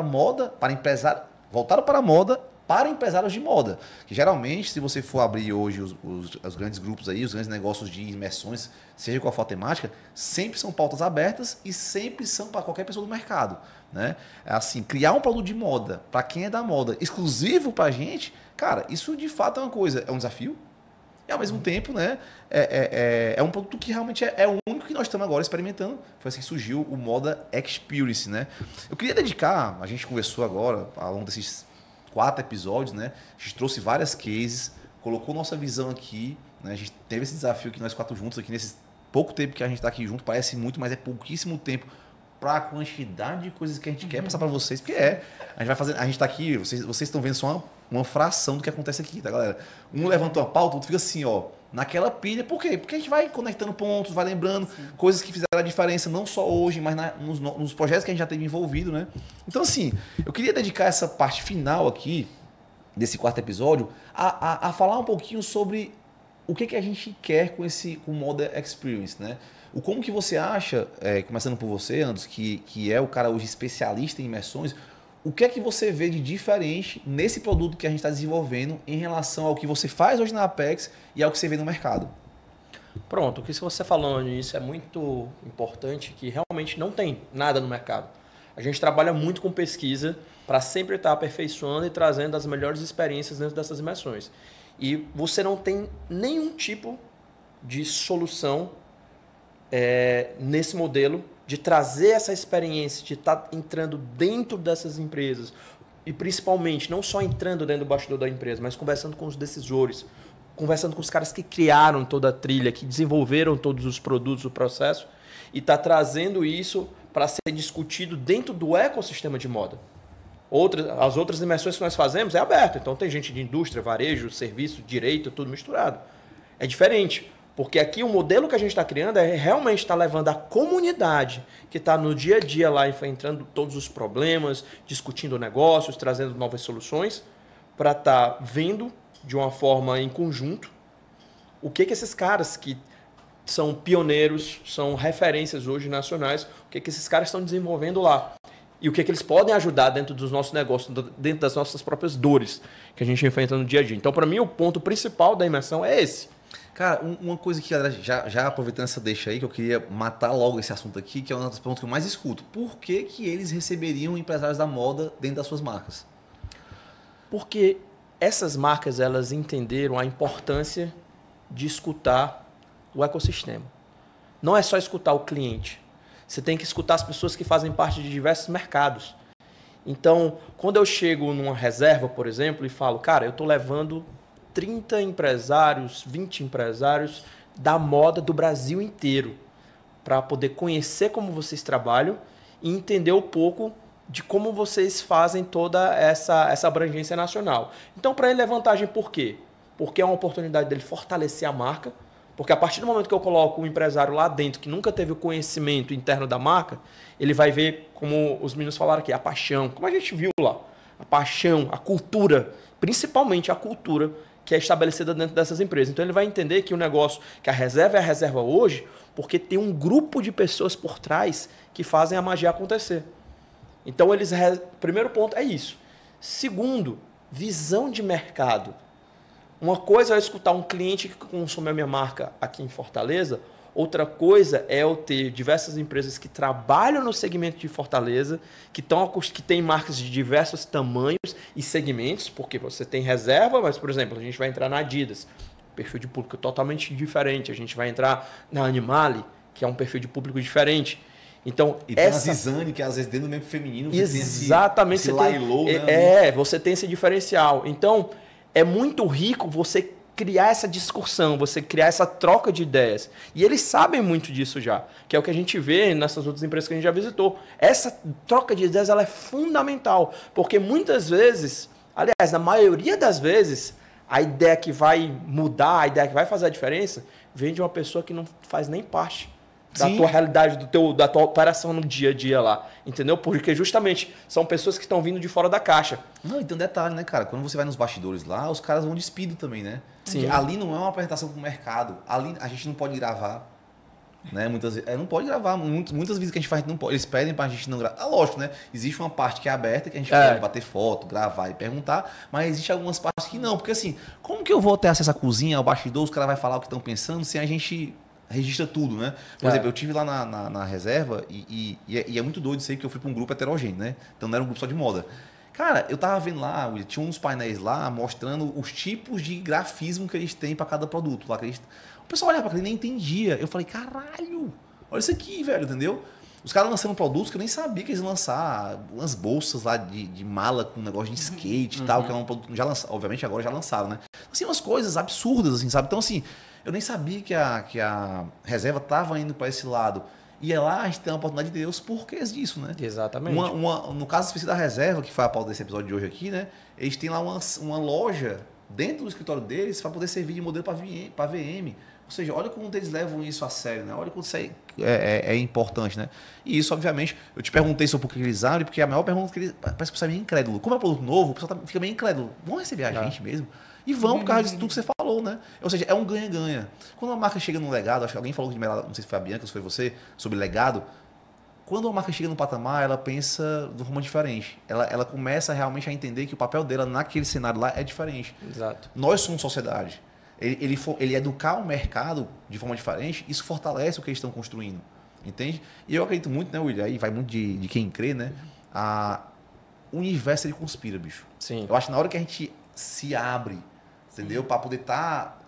moda, para empresário, voltado para a moda, para empresários de moda. Que geralmente, se você for abrir hoje os grandes grupos aí, os grandes negócios de imersões, seja qual for a temática, sempre são pautas abertas e sempre são para qualquer pessoa do mercado. Né? Assim, criar um produto de moda, para quem é da moda, exclusivo para a gente, cara, isso de fato é uma coisa, é um desafio. E ao mesmo tempo, né, é um produto que realmente é o único que nós estamos agora experimentando. Foi assim que surgiu o Moda Experience, né? Eu queria dedicar, a gente conversou agora, ao longo desses 4 episódios, né? A gente trouxe várias cases, colocou nossa visão aqui, né? A gente teve esse desafio aqui, nós 4 juntos, aqui nesse pouco tempo que a gente está aqui junto, parece muito, mas é pouquíssimo tempo para a quantidade de coisas que a gente quer passar para vocês, porque a gente vai fazer, a gente está aqui, vocês estão vendo só uma fração do que acontece aqui, tá, galera? Um levantou a pauta, outro fica assim, ó, naquela pilha. Por quê? Porque a gente vai conectando pontos, vai lembrando coisas que fizeram a diferença, não só hoje, mas nos projetos que a gente já teve envolvido, né? Então, assim, eu queria dedicar essa parte final aqui, desse 4º episódio, a falar um pouquinho sobre o que a gente quer com o Moda Experience, né? Como que você acha, começando por você, Anderson, que é o cara hoje especialista em imersões, o que é que você vê de diferente nesse produto que a gente está desenvolvendo em relação ao que você faz hoje na Apex e ao que você vê no mercado? Pronto, o que você falou nisso é muito importante, que realmente não tem nada no mercado. A gente trabalha muito com pesquisa para sempre estar aperfeiçoando e trazendo as melhores experiências dentro dessas imersões. E você não tem nenhum tipo de solução nesse modelo de trazer essa experiência, de estar entrando dentro dessas empresas e principalmente não só entrando dentro do bastidor da empresa, mas conversando com os decisores, conversando com os caras que criaram toda a trilha, que desenvolveram todos os produtos, o processo, e está trazendo isso para ser discutido dentro do ecossistema de moda. As outras imersões que nós fazemos é aberto, então tem gente de indústria, varejo, serviço, direito, tudo misturado. É diferente. Porque aqui o modelo que a gente está criando é realmente estar levando a comunidade que está no dia a dia lá enfrentando todos os problemas, discutindo negócios, trazendo novas soluções, para estar vendo de uma forma em conjunto o que esses caras que são pioneiros, são referências hoje nacionais, o que esses caras estão desenvolvendo lá. E o que eles podem ajudar dentro dos nossos negócios, dentro das nossas próprias dores que a gente enfrenta no dia a dia. Então, para mim, o ponto principal da imersão é esse. Cara, uma coisa que, já aproveitando essa deixa aí, que eu queria matar logo esse assunto aqui, que é uma das perguntas que eu mais escuto. Por que eles receberiam empresários da moda dentro das suas marcas? Porque essas marcas, elas entenderam a importância de escutar o ecossistema. Não é só escutar o cliente. Você tem que escutar as pessoas que fazem parte de diversos mercados. Então, quando eu chego numa reserva, por exemplo, e falo, cara, eu estou levando 30 empresários, 20 empresários da moda do Brasil inteiro para poder conhecer como vocês trabalham e entender um pouco de como vocês fazem toda essa abrangência nacional. Então, para ele é vantagem por quê? Porque é uma oportunidade dele fortalecer a marca, porque a partir do momento que eu coloco um empresário lá dentro que nunca teve o conhecimento interno da marca, ele vai ver, como os meninos falaram aqui, a paixão, como a gente viu lá, a paixão, a cultura, principalmente a cultura que é estabelecida dentro dessas empresas. Então ele vai entender que o negócio, que a reserva é a reserva hoje, porque tem um grupo de pessoas por trás que fazem a magia acontecer. Então primeiro ponto é isso. Segundo, visão de mercado. Uma coisa é eu escutar um cliente que consome a minha marca aqui em Fortaleza, outra coisa é eu ter diversas empresas que trabalham no segmento de Fortaleza, que têm marcas de diversos tamanhos e segmentos, porque você tem reserva, mas, por exemplo, a gente vai entrar na Adidas, perfil de público totalmente diferente. A gente vai entrar na Animale, que é um perfil de público diferente. Então, e tem a Zizane, que às vezes dentro do mesmo feminino você exatamente, tem esse você tem esse diferencial. Então, é muito rico você criar essa discussão, você criar essa troca de ideias. E eles sabem muito disso já, que é o que a gente vê nessas outras empresas que a gente já visitou. Essa troca de ideias ela é fundamental, porque muitas vezes, aliás, na maioria das vezes, a ideia que vai mudar, a ideia que vai fazer a diferença, vem de uma pessoa que não faz nem parte da tua realidade, da tua operação no dia a dia lá, entendeu? Porque justamente são pessoas que estão vindo de fora da caixa. Não, e tem um detalhe, né, cara? Quando você vai nos bastidores lá, os caras vão despido também, né? Sim. Porque ali não é uma apresentação pro mercado. Ali a gente não pode gravar, né? Muitas vezes, não pode gravar. Muitas vezes que a gente faz, não pode. Eles pedem pra gente não gravar. Ah, lógico, né? Existe uma parte que é aberta, que a gente pode bater foto, gravar e perguntar, mas existe algumas partes que não. Porque assim, como que eu vou ter acesso à cozinha, ao bastidor, os caras vão falar o que estão pensando, sem a gente registra tudo, né? Por exemplo, eu tive lá na reserva e é muito doido isso aí, que eu fui para um grupo heterogêneo, né? Então não era um grupo só de moda. Cara, eu tava vendo lá, tinha uns painéis lá mostrando os tipos de grafismo que eles têm para cada produto. Lá que o pessoal olhava para aquilo e nem entendia. Eu falei, caralho, olha isso aqui, velho, entendeu? Os caras lançando produtos que eu nem sabia que eles iam lançar. Umas bolsas lá de mala com um negócio de skate e tal, que é um produto já lançado. Obviamente agora já lançaram, né? Assim, umas coisas absurdas, assim, sabe? Então, assim, eu nem sabia que a reserva estava indo para esse lado. E é lá a gente tem a oportunidade de ver os porquês disso, né? Exatamente. No caso específico da reserva, que foi a pauta desse episódio de hoje aqui, né? Eles têm lá uma loja dentro do escritório deles para poder servir de modelo para VM. Ou seja, olha como eles levam isso a sério, né? Olha como isso é importante, né? E isso, obviamente, eu te perguntei sobre por que eles abrem, porque a maior pergunta que eles... Parece que o pessoal é meio incrédulo. Como é um produto novo, o pessoal fica meio incrédulo. Vão receber a gente mesmo? E vão por causa disso tudo que você falou, né? Ou seja, é um ganha-ganha. Quando uma marca chega no legado, acho que alguém falou de não sei se foi a Bianca, se foi você, sobre legado. Quando uma marca chega no patamar, ela pensa de uma forma diferente. Ela começa realmente a entender que o papel dela naquele cenário lá é diferente. Exato. Nós somos sociedade. Ele educar o mercado de forma diferente, isso fortalece o que eles estão construindo. Entende? E eu acredito muito, né, William? Aí vai muito de quem crê, né? O universo ele conspira, bicho. Sim. Eu acho que na hora que a gente se abre, entendeu? Para poder estar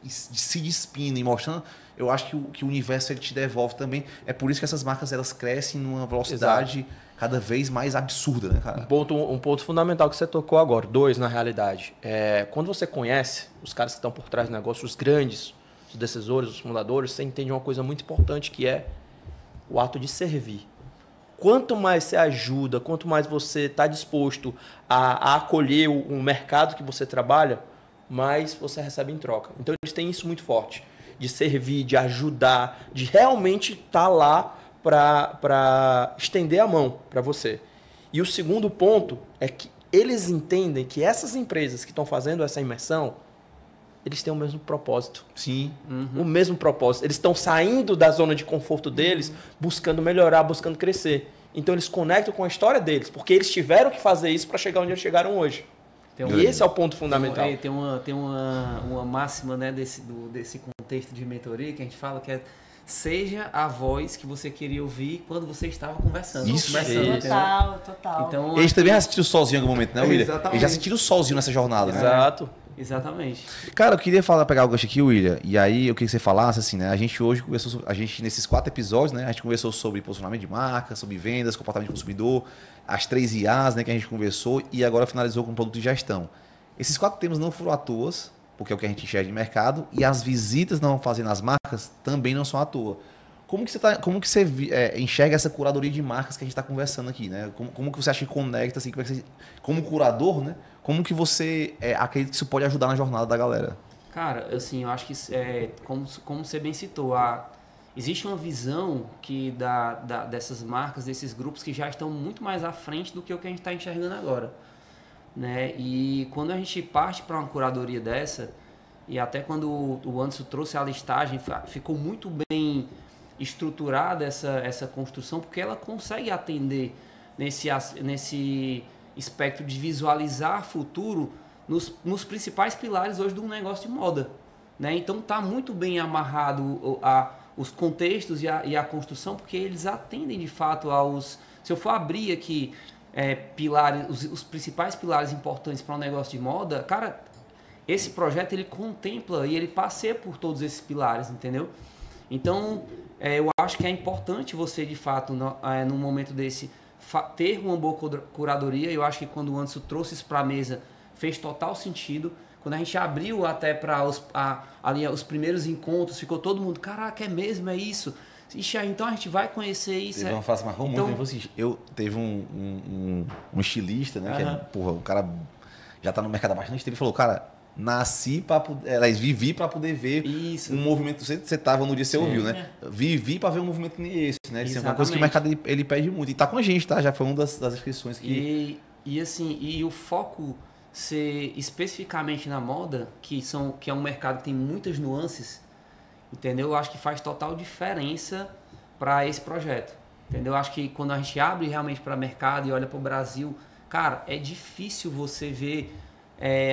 se despindo e mostrando, eu acho que o universo ele te devolve também. É por isso que essas marcas elas crescem numa velocidade cada vez mais absurda, né, cara? Um ponto fundamental que você tocou agora, 2 na realidade. Quando você conhece os caras que estão por trás do negócio, os grandes, os decisores, os fundadores, você entende uma coisa muito importante que é o ato de servir. Quanto mais você ajuda, quanto mais você está disposto a acolher o mercado que você trabalha, mais você recebe em troca. Então eles têm isso muito forte, de servir, de ajudar, de realmente estar lá para estender a mão para você. E o segundo ponto é que eles entendem que essas empresas que estão fazendo essa imersão, eles têm o mesmo propósito. Sim. O mesmo propósito. Eles estão saindo da zona de conforto deles, buscando melhorar, buscando crescer. Então eles conectam com a história deles, porque eles tiveram que fazer isso para chegar onde eles chegaram hoje. E esse é o ponto fundamental. Tem uma máxima, né, desse contexto de mentoria que a gente fala que é: seja a voz que você queria ouvir quando você estava conversando. Isso. Total. Então, eles também já sentiram sozinho em algum momento, né, William? Exatamente. Eles já sentiram sozinho nessa jornada, né? Exato. Exatamente. Cara, eu queria pegar o gancho aqui, William, e aí eu queria que você falasse assim, né? A gente hoje conversou, nesses 4 episódios, né? A gente conversou sobre posicionamento de marca, sobre vendas, comportamento do consumidor, as 3 IAs, né, que a gente conversou, e agora finalizou com produto de gestão. Esses 4 temas não foram à toa, porque é o que a gente enxerga de mercado, e as visitas não fazendo as marcas também não são à toa. Como que você enxerga essa curadoria de marcas que a gente está conversando aqui, né? Como que você acha que conecta, assim, como curador, né? Como que você acredita que isso pode ajudar na jornada da galera? Cara, assim, eu acho que, como você bem citou, existe uma visão dessas marcas, desses grupos que já estão muito mais à frente do que o que a gente está enxergando agora, né? E quando a gente parte para uma curadoria dessa, e até quando o Anderson trouxe a listagem, ficou muito bem estruturada essa construção, porque ela consegue atender nesse espectro de visualizar futuro nos principais pilares hoje do negócio de moda, né? Então tá muito bem amarrado os contextos e a construção, porque eles atendem de fato se eu for abrir aqui pilares, os principais pilares importantes para um negócio de moda, cara, esse projeto ele contempla e ele passeia por todos esses pilares, entendeu? Então eu acho que é importante você de fato num momento desse ter uma boa curadoria. Eu acho que quando o Anderson trouxe isso para a mesa fez total sentido. Quando a gente abriu até para os primeiros encontros, ficou todo mundo, caraca, é mesmo, é isso? Ixi, então a gente vai conhecer isso. Teve uma frase marcou muito, teve um estilista, né? Que é, porra, o cara já está no mercado há bastante tempo, e falou, cara, nasci para poder, vivi para poder ver Isso. um movimento. Você estava no dia que você ouviu, né? Vivi para ver um movimento que nem esse, né? Isso é uma coisa que o mercado ele pede muito. E tá com a gente, tá? Já foi uma das inscrições que. E assim, e o foco ser especificamente na moda, que é um mercado que tem muitas nuances, entendeu? Eu acho que faz total diferença para esse projeto, entendeu? Eu acho que quando a gente abre realmente para mercado e olha para o Brasil, cara, é difícil você ver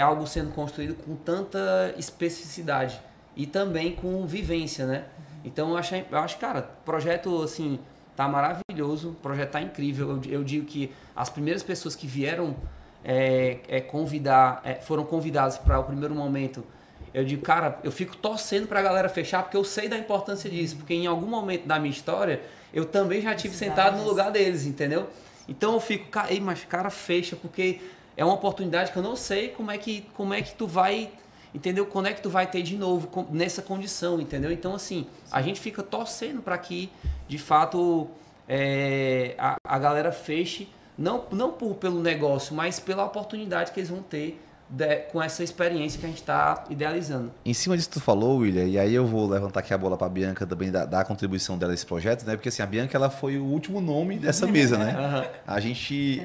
algo sendo construído com tanta especificidade e também com vivência, né? Então eu acho, cara, projeto assim tá maravilhoso, o projeto tá incrível. Eu digo que as primeiras pessoas que vieram foram convidadas para o primeiro momento. Eu digo, cara, eu fico torcendo pra galera fechar, porque eu sei da importância disso, porque em algum momento da minha história, eu também já tive sentado no lugar deles, entendeu? Então eu fico, mas cara, fecha, porque é uma oportunidade que eu não sei como é que tu vai, entendeu? Quando é que tu vai ter de novo nessa condição, entendeu? Então, assim, a gente fica torcendo para que, de fato, a galera feche, não pelo negócio, mas pela oportunidade que eles vão ter com essa experiência que a gente está idealizando. Em cima disso que tu falou, William, e aí eu vou levantar aqui a bola para a Bianca também dar a contribuição dela nesse projeto, né? Porque assim, a Bianca ela foi o último nome dessa mesa, né? A gente,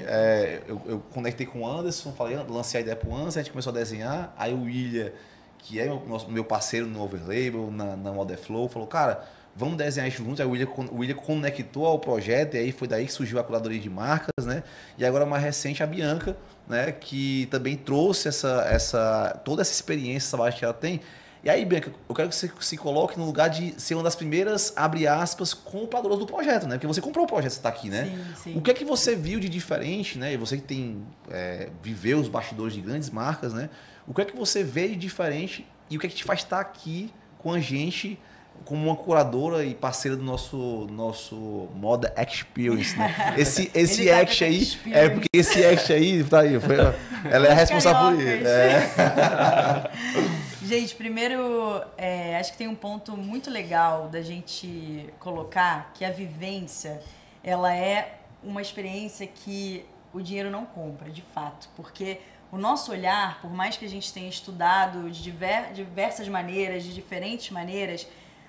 eu conectei com o Anderson, lancei a ideia para o Anderson, a gente começou a desenhar, aí o William, que é meu parceiro no Overlabel, na Modeflow, falou, cara, vamos desenhar isso juntos. Aí o William conectou ao projeto, e aí foi daí que surgiu a curadoria de marcas, né? E agora mais recente a Bianca, né, que também trouxe toda essa experiência, essa bagagem que ela tem. E aí, Bianca, eu quero que você se coloque no lugar de ser uma das primeiras, abre aspas, compradoras do projeto, né? Porque você comprou o projeto, você está aqui, né? Sim. O que é que você viu de diferente, né? E você que tem viveu os bastidores de grandes marcas, né? O que é que você vê de diferente e o que é que te faz estar aqui com a gente como uma curadora e parceira do nosso Moda Experience, né? Esse act aí, porque esse act aí, tá aí, ela é a responsável por isso. Gente, primeiro, acho que tem um ponto muito legal da gente colocar, que a vivência, ela é uma experiência que o dinheiro não compra, de fato, porque o nosso olhar, por mais que a gente tenha estudado de diversas maneiras, de diferentes maneiras,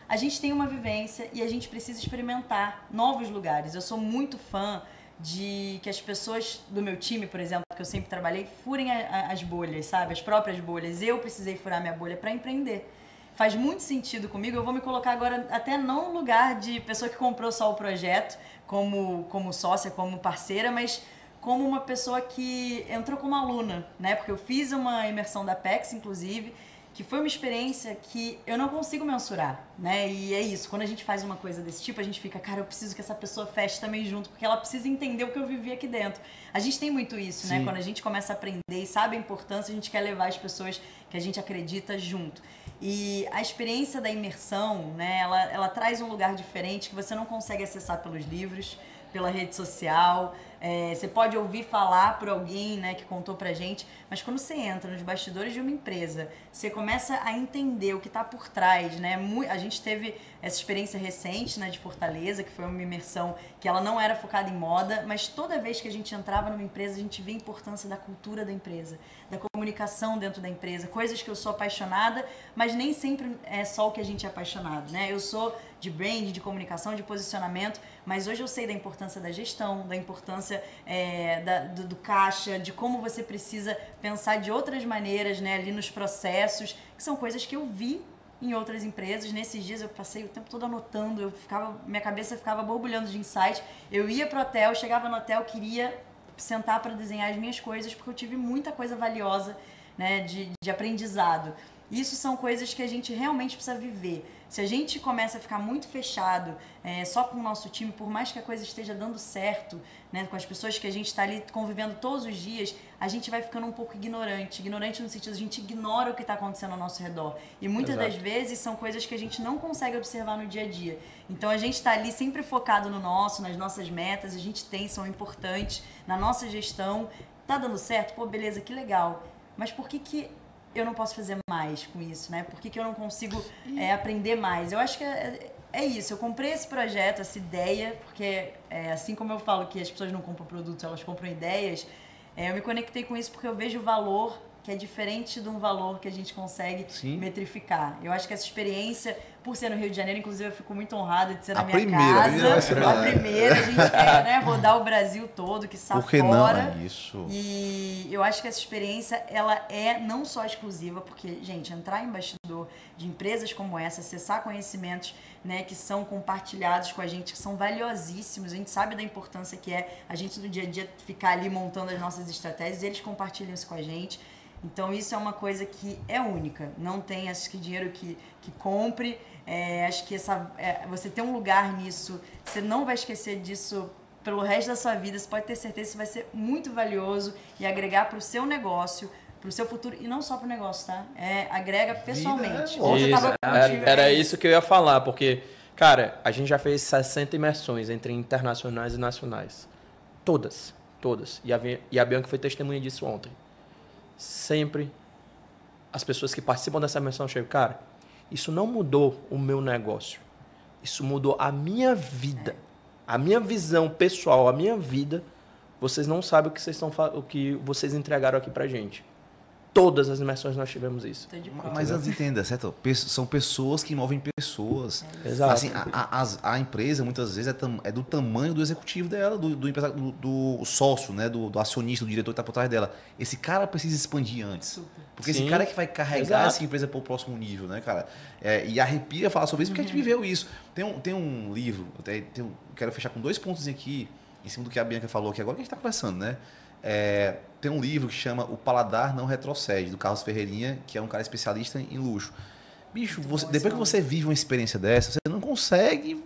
a gente tem uma vivência e a gente precisa experimentar novos lugares. Eu sou muito fã de que as pessoas do meu time, por exemplo, que eu sempre trabalhei, furem as bolhas, sabe? As próprias bolhas. Eu precisei furar minha bolha para empreender. Faz muito sentido comigo. Eu vou me colocar agora até não no lugar de pessoa que comprou só o projeto, como sócia, como parceira, mas como uma pessoa que entrou como aluna, né? Porque eu fiz uma imersão da PEX, inclusive, que foi uma experiência que eu não consigo mensurar, né? E é isso, quando a gente faz uma coisa desse tipo, a gente fica, cara, eu preciso que essa pessoa feche também junto, porque ela precisa entender o que eu vivi aqui dentro. A gente tem muito isso, né? Quando a gente começa a aprender e sabe a importância, a gente quer levar as pessoas que a gente acredita junto. E a experiência da imersão, né? Ela traz um lugar diferente que você não consegue acessar pelos livros, pela rede social. Você pode ouvir falar por alguém, né, que contou pra gente, mas quando você entra nos bastidores de uma empresa, você começa a entender o que está por trás, né? A gente teve essa experiência recente, né, de Fortaleza, que foi uma imersão que ela não era focada em moda, mas toda vez que a gente entrava numa empresa, a gente via a importância da cultura da empresa, da comunicação dentro da empresa, coisas que eu sou apaixonada, mas nem sempre é só o que a gente é apaixonado, né? Eu sou de brand, de comunicação, de posicionamento, mas hoje eu sei da importância da gestão, da importância do caixa, de como você precisa pensar de outras maneiras, né, ali nos processos, que são coisas que eu vi em outras empresas. Nesses dias eu passei o tempo todo anotando, minha cabeça ficava borbulhando de insight. Eu ia pro hotel, chegava no hotel, queria sentar para desenhar as minhas coisas, porque eu tive muita coisa valiosa, né, de aprendizado. Isso são coisas que a gente realmente precisa viver. Se a gente começa a ficar muito fechado só com o nosso time, por mais que a coisa esteja dando certo, né, com as pessoas que a gente está ali convivendo todos os dias, a gente vai ficando um pouco ignorante. Ignorante no sentido de a gente ignora o que está acontecendo ao nosso redor. E muitas das vezes são coisas que a gente não consegue observar no dia a dia. Então a gente está ali sempre focado nas nossas metas, a gente são importantes, na nossa gestão. Tá dando certo? Pô, beleza, que legal. Mas por que eu não posso fazer mais com isso, né? Por que eu não consigo aprender mais? Eu acho que é isso. Eu comprei esse projeto, essa ideia, porque assim como eu falo que as pessoas não compram produtos, elas compram ideias, eu me conectei com isso porque eu vejo o valor que é diferente de um valor que a gente consegue Sim. metrificar. Eu acho que essa experiência, por ser no Rio de Janeiro, inclusive eu fico muito honrada de ser na A minha primeira, casa. A primeira, a gente quer, né, rodar o Brasil todo, que está Por que fora. não? Isso. E eu acho que essa experiência, ela é não só exclusiva, porque, gente, entrar em bastidor de empresas como essa, acessar conhecimentos, né, que são compartilhados com a gente, que são valiosíssimos, a gente sabe da importância que é a gente no dia a dia ficar ali montando as nossas estratégias, eles compartilham isso com a gente. Então isso é uma coisa que é única, não tem, acho que dinheiro que compre, acho que você ter um lugar nisso, você não vai esquecer disso pelo resto da sua vida, você pode ter certeza que isso vai ser muito valioso e agregar para o seu negócio, para o seu futuro, e não só para o negócio, tá? Agrega pessoalmente. Era isso que eu ia falar, porque, cara, a gente já fez 60 imersões entre internacionais e nacionais. Todas. E a Bianca foi testemunha disso ontem. Sempre as pessoas que participam dessa imersão chegam, cara, isso não mudou o meu negócio. Isso mudou a minha vida. A minha visão pessoal, a minha vida. Vocês não sabem o que vocês entregaram aqui pra gente. Todas as imersões nós tivemos isso. Mas antes entenda, certo? São pessoas que movem pessoas. Exato. Assim, a empresa, muitas vezes, é do tamanho do executivo dela, do sócio, né? Do acionista, do diretor que está por trás dela. Esse cara precisa expandir antes. Porque esse cara é que vai carregar essa empresa para o próximo nível, né, cara? E arrepia falar sobre isso porque a gente viveu isso. Tem um livro, quero fechar com 2 pontos aqui, em cima do que a Bianca falou aqui agora, que a gente está conversando, né? Tem um livro que chama O Paladar Não Retrocede, do Carlos Ferreirinha, que é um cara especialista em luxo. Bicho, depois que você vive uma experiência dessa, você não consegue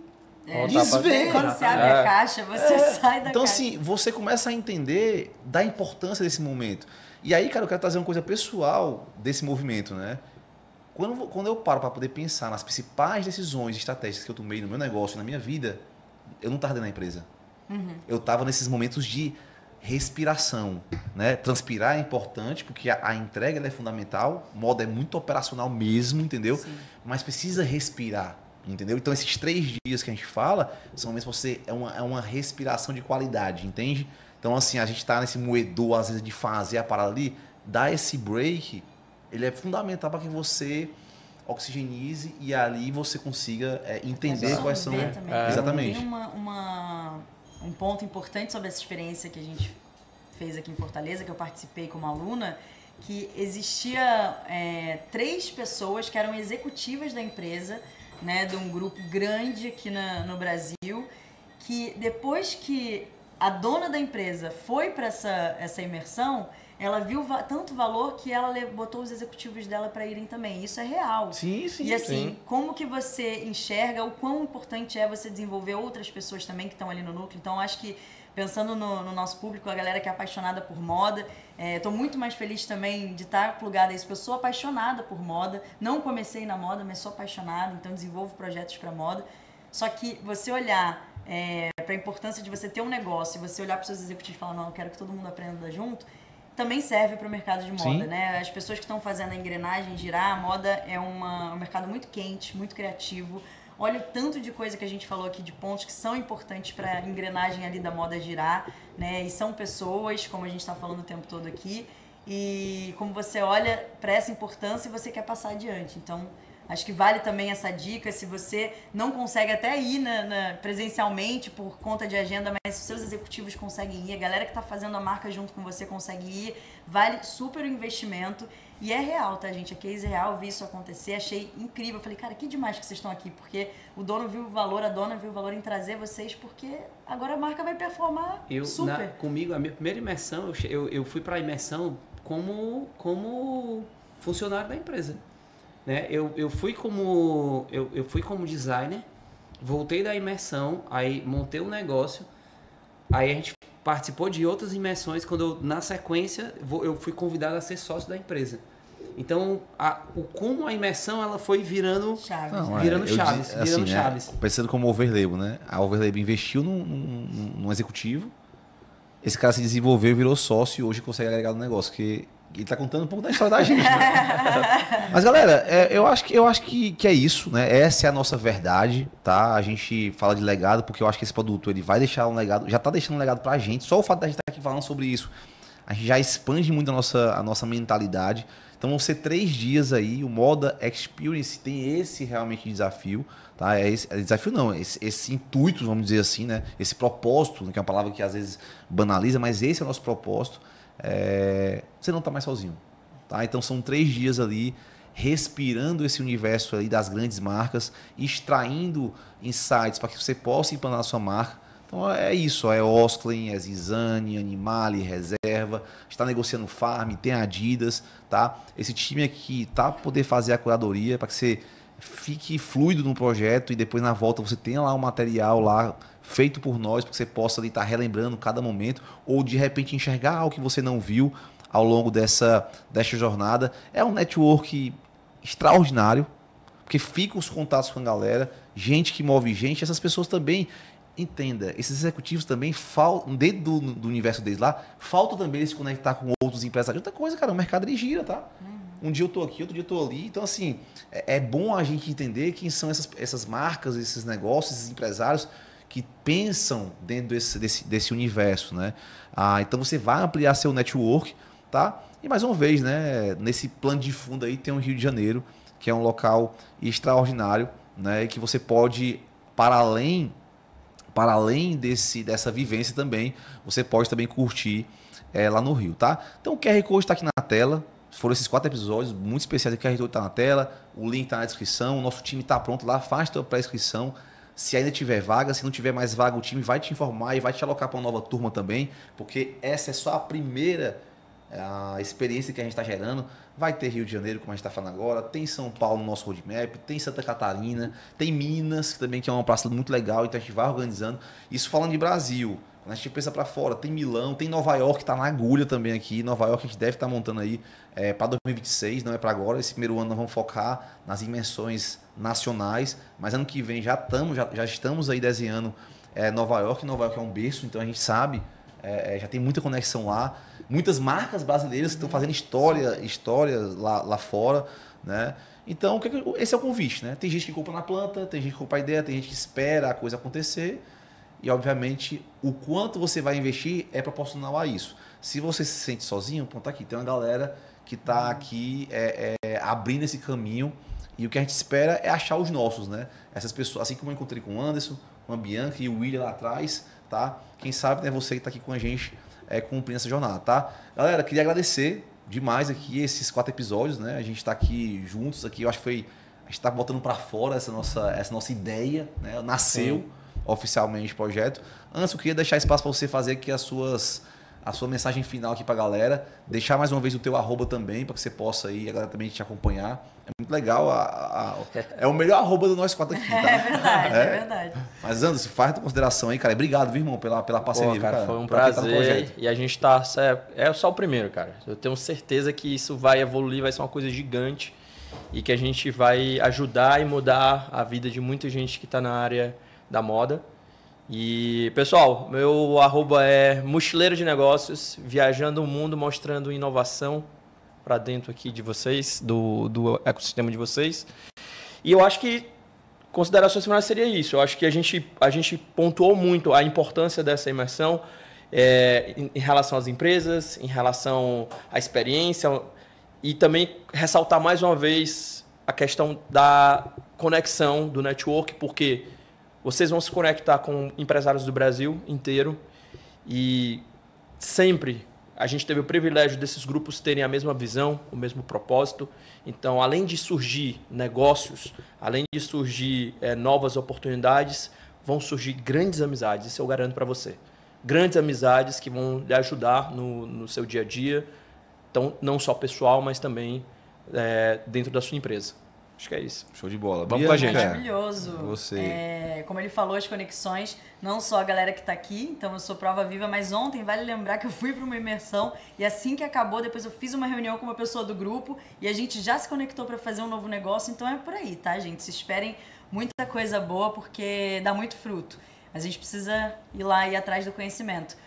desver. Quando você abre a caixa, você sai da caixa. Então, assim, você começa a entender da importância desse momento. E aí, cara, eu quero trazer uma coisa pessoal desse movimento, né? Quando eu paro para poder pensar nas principais decisões estratégicas que eu tomei no meu negócio, na minha vida, eu não estava dentro da empresa. Eu estava nesses momentos de respiração, né? Transpirar é importante porque a entrega ela é fundamental, o modo é muito operacional mesmo, entendeu? Sim. Mas precisa respirar, entendeu? Então esses 3 dias que a gente fala são mesmo você é uma respiração de qualidade, entende? Então assim a gente está nesse moedor às vezes de fazer a parada ali, dar esse break, ele é fundamental para que você oxigenize e ali você consiga entender quais são. Exatamente. Tem um ponto importante sobre essa experiência que a gente fez aqui em Fortaleza, que eu participei como aluna, que existia 3 pessoas que eram executivas da empresa, né, de um grupo grande aqui no Brasil, que depois que a dona da empresa foi para essa imersão, ela viu tanto valor que ela botou os executivos dela para irem também. Isso é real. Sim. E assim, como que você enxerga o quão importante é você desenvolver outras pessoas também que estão ali no núcleo. Então, acho que, pensando no nosso público, a galera que é apaixonada por moda, estou muito mais feliz também de estar plugada a isso, porque eu sou apaixonada por moda. Não comecei na moda, mas sou apaixonada, então desenvolvo projetos para moda. Só que você olhar para a importância de você ter um negócio, e você olhar para os seus executivos e falar, não, eu quero que todo mundo aprenda junto, também serve para o mercado de moda, né? As pessoas que estão fazendo a engrenagem girar, a moda é um mercado muito quente, muito criativo. Olha o tanto de coisa que a gente falou aqui, de pontos que são importantes para a engrenagem ali da moda girar, né? E são pessoas, como a gente está falando o tempo todo aqui, e como você olha para essa importância e você quer passar adiante. Então, acho que vale também essa dica, se você não consegue até ir presencialmente por conta de agenda, mas os seus executivos conseguem ir, a galera que está fazendo a marca junto com você consegue ir, vale super o investimento. E é real, tá, gente? É case real, vi isso acontecer, achei incrível. Falei, cara, que demais que vocês estão aqui, porque o dono viu o valor, a dona viu o valor em trazer vocês, porque agora a marca vai performar super. Comigo, a minha primeira imersão, eu fui para a imersão como funcionário da empresa. Né? Eu fui como designer, voltei da imersão, aí montei um negócio, aí a gente participou de outras imersões, quando na sequência eu fui convidado a ser sócio da empresa. Então, como a imersão ela foi virando chaves. Pensando como overlabel, né? A overlabel investiu num executivo, esse cara se desenvolveu, virou sócio e hoje consegue agregar no negócio, que ele tá contando um pouco da história da gente. Né? Mas, galera, eu acho que é isso, né? Essa é a nossa verdade, tá? A gente fala de legado porque eu acho que esse produto ele vai deixar um legado, já tá deixando um legado pra gente. Só o fato da gente estar aqui falando sobre isso, a gente já expande muito a nossa mentalidade. Então vão ser 3 dias aí, o Moda Experience tem esse realmente desafio, tá? Desafio não, esse intuito, vamos dizer assim, né? Esse propósito, que é uma palavra que às vezes banaliza, mas esse é o nosso propósito. Você não está mais sozinho, tá? Então são 3 dias ali, respirando esse universo aí das grandes marcas, extraindo insights para que você possa implantar a sua marca. Então é isso, é Osklen, é Zizani, Animale, Reserva, está negociando Farm, tem Adidas, tá? Esse time aqui tá para poder fazer a curadoria para que você fique fluido no projeto e depois na volta você tenha lá um material lá feito por nós para que você possa estar relembrando cada momento ou de repente enxergar algo que você não viu ao longo desta jornada. É um network extraordinário, porque fica os contatos com a galera, gente que move gente, essas pessoas também. Entenda, esses executivos também faltam, dentro do universo deles lá, falta também eles se conectar com outros empresários. Outra coisa, cara, o mercado ele gira, tá? Um dia eu tô aqui, outro dia eu tô ali. Então, assim, é bom a gente entender quem são essas marcas, esses negócios, esses empresários que pensam dentro desse universo, né? Então você vai ampliar seu network, tá? E mais uma vez, né? Nesse plano de fundo aí tem o Rio de Janeiro, que é um local extraordinário, né? Que você pode, para além dessa vivência também, você pode também curtir lá no Rio, tá? Então o QR Code está aqui na tela, foram esses 4 episódios muito especiais, o QR Code está na tela, o link está na descrição, o nosso time está pronto lá, faz tua pré-inscrição, se ainda tiver vaga, se não tiver mais vaga, o time vai te informar e vai te alocar para uma nova turma também, porque essa é só a primeira experiência que a gente está gerando. Vai ter Rio de Janeiro, como a gente está falando agora, tem São Paulo no nosso roadmap, tem Santa Catarina, tem Minas, que também que é uma praça muito legal, então a gente vai organizando. Isso falando de Brasil, quando a gente pensa para fora, tem Milão, tem Nova York, que está na agulha também aqui. Nova York a gente deve estar montando aí para 2026, não é para agora. Esse primeiro ano nós vamos focar nas dimensões nacionais, mas ano que vem já estamos aí desenhando Nova York. Nova York é um berço, então a gente sabe, já tem muita conexão lá. Muitas marcas brasileiras que estão fazendo história lá fora, né? Então, esse é o convite, né? Tem gente que compra na planta, tem gente que compra a ideia, tem gente que espera a coisa acontecer e, obviamente, o quanto você vai investir é proporcional a isso. Se você se sente sozinho, tá aqui, tem uma galera que está aqui abrindo esse caminho e o que a gente espera é achar os nossos, né? Essas pessoas, assim como eu encontrei com o Anderson, com a Bianca e o William lá atrás, tá? Quem sabe, né, você que está aqui com a gente cumprindo essa jornada, tá? Galera, queria agradecer demais aqui esses 4 episódios, né? A gente está aqui juntos aqui, eu acho que a gente está botando para fora essa nossa ideia, né? Nasceu oficialmente o projeto. Antes, eu queria deixar espaço para você fazer aqui a sua mensagem final aqui para a galera, deixar mais uma vez o teu @ também, para que você possa aí, a galera também te acompanhar. É muito legal, é o melhor @ do nós 4 aqui, tá? É verdade, é verdade. Mas Anderson, faz a tua consideração aí, cara. Obrigado, viu, irmão, pela parceria. Pô, cara, cara, foi um prazer e a gente tá... É só o primeiro, cara. Eu tenho certeza que isso vai evoluir, vai ser uma coisa gigante e que a gente vai ajudar e mudar a vida de muita gente que tá na área da moda. E, pessoal, meu @ é Mochileiro de Negócios, viajando o mundo, mostrando inovação para dentro aqui de vocês, do ecossistema de vocês. E eu acho que considerações finais seria isso. Eu acho que a gente pontuou muito a importância dessa imersão em relação às empresas, em relação à experiência e também ressaltar mais uma vez a questão da conexão, do network, porque vocês vão se conectar com empresários do Brasil inteiro e sempre a gente teve o privilégio desses grupos terem a mesma visão, o mesmo propósito. Então, além de surgir negócios, além de surgir novas oportunidades, vão surgir grandes amizades, isso eu garanto para você. Grandes amizades que vão lhe ajudar no seu dia a dia, então, não só pessoal, mas também dentro da sua empresa. Acho que é isso. Show de bola. Vamos com a gente. Maravilhoso. Você. Como ele falou, as conexões, não só a galera que está aqui, então eu sou prova viva, mas ontem vale lembrar que eu fui para uma imersão e assim que acabou, depois eu fiz uma reunião com uma pessoa do grupo e a gente já se conectou para fazer um novo negócio, então é por aí, tá, gente? Se esperem muita coisa boa porque dá muito fruto. Mas a gente precisa ir lá e ir atrás do conhecimento.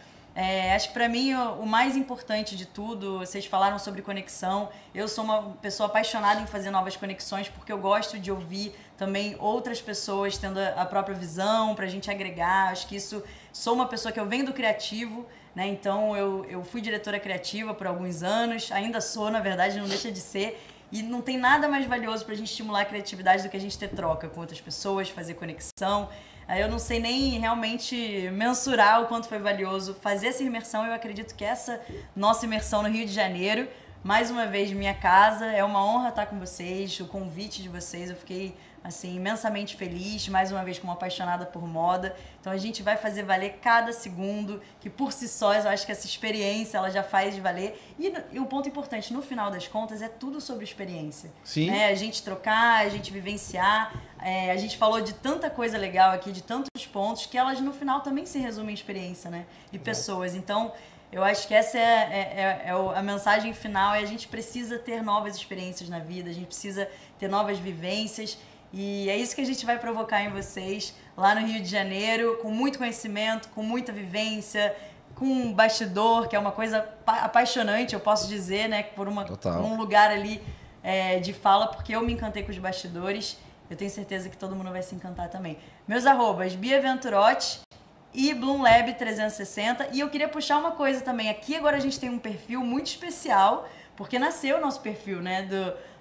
Acho que para mim o mais importante de tudo, vocês falaram sobre conexão, eu sou uma pessoa apaixonada em fazer novas conexões porque eu gosto de ouvir também outras pessoas tendo a própria visão para a gente agregar. Acho que sou uma pessoa que eu venho do criativo, né? Então eu fui diretora criativa por alguns anos, ainda sou, na verdade, não deixa de ser. E não tem nada mais valioso pra gente estimular a criatividade do que a gente ter troca com outras pessoas, fazer conexão. Eu não sei nem realmente mensurar o quanto foi valioso fazer essa imersão. Eu acredito que essa nossa imersão no Rio de Janeiro, mais uma vez, minha casa, é uma honra estar com vocês, o convite de vocês, eu fiquei assim, imensamente feliz, mais uma vez como apaixonada por moda. Então a gente vai fazer valer cada segundo, que por si só eu acho que essa experiência ela já faz valer. E o ponto importante, no final das contas, é tudo sobre experiência. Sim. Né? A gente trocar, a gente vivenciar. A gente falou de tanta coisa legal aqui, de tantos pontos, que elas no final também se resumem em experiência, né? E pessoas. Então, eu acho que essa a mensagem final, a gente precisa ter novas experiências na vida, a gente precisa ter novas vivências. E é isso que a gente vai provocar em vocês lá no Rio de Janeiro, com muito conhecimento, com muita vivência, com um bastidor, que é uma coisa apaixonante, eu posso dizer, né? Por um lugar ali de fala, porque eu me encantei com os bastidores. Eu tenho certeza que todo mundo vai se encantar também. Meus arrobas, Bia Venturotti e Bloomlab 360. E eu queria puxar uma coisa também. Aqui agora a gente tem um perfil muito especial, porque nasceu o nosso perfil, né?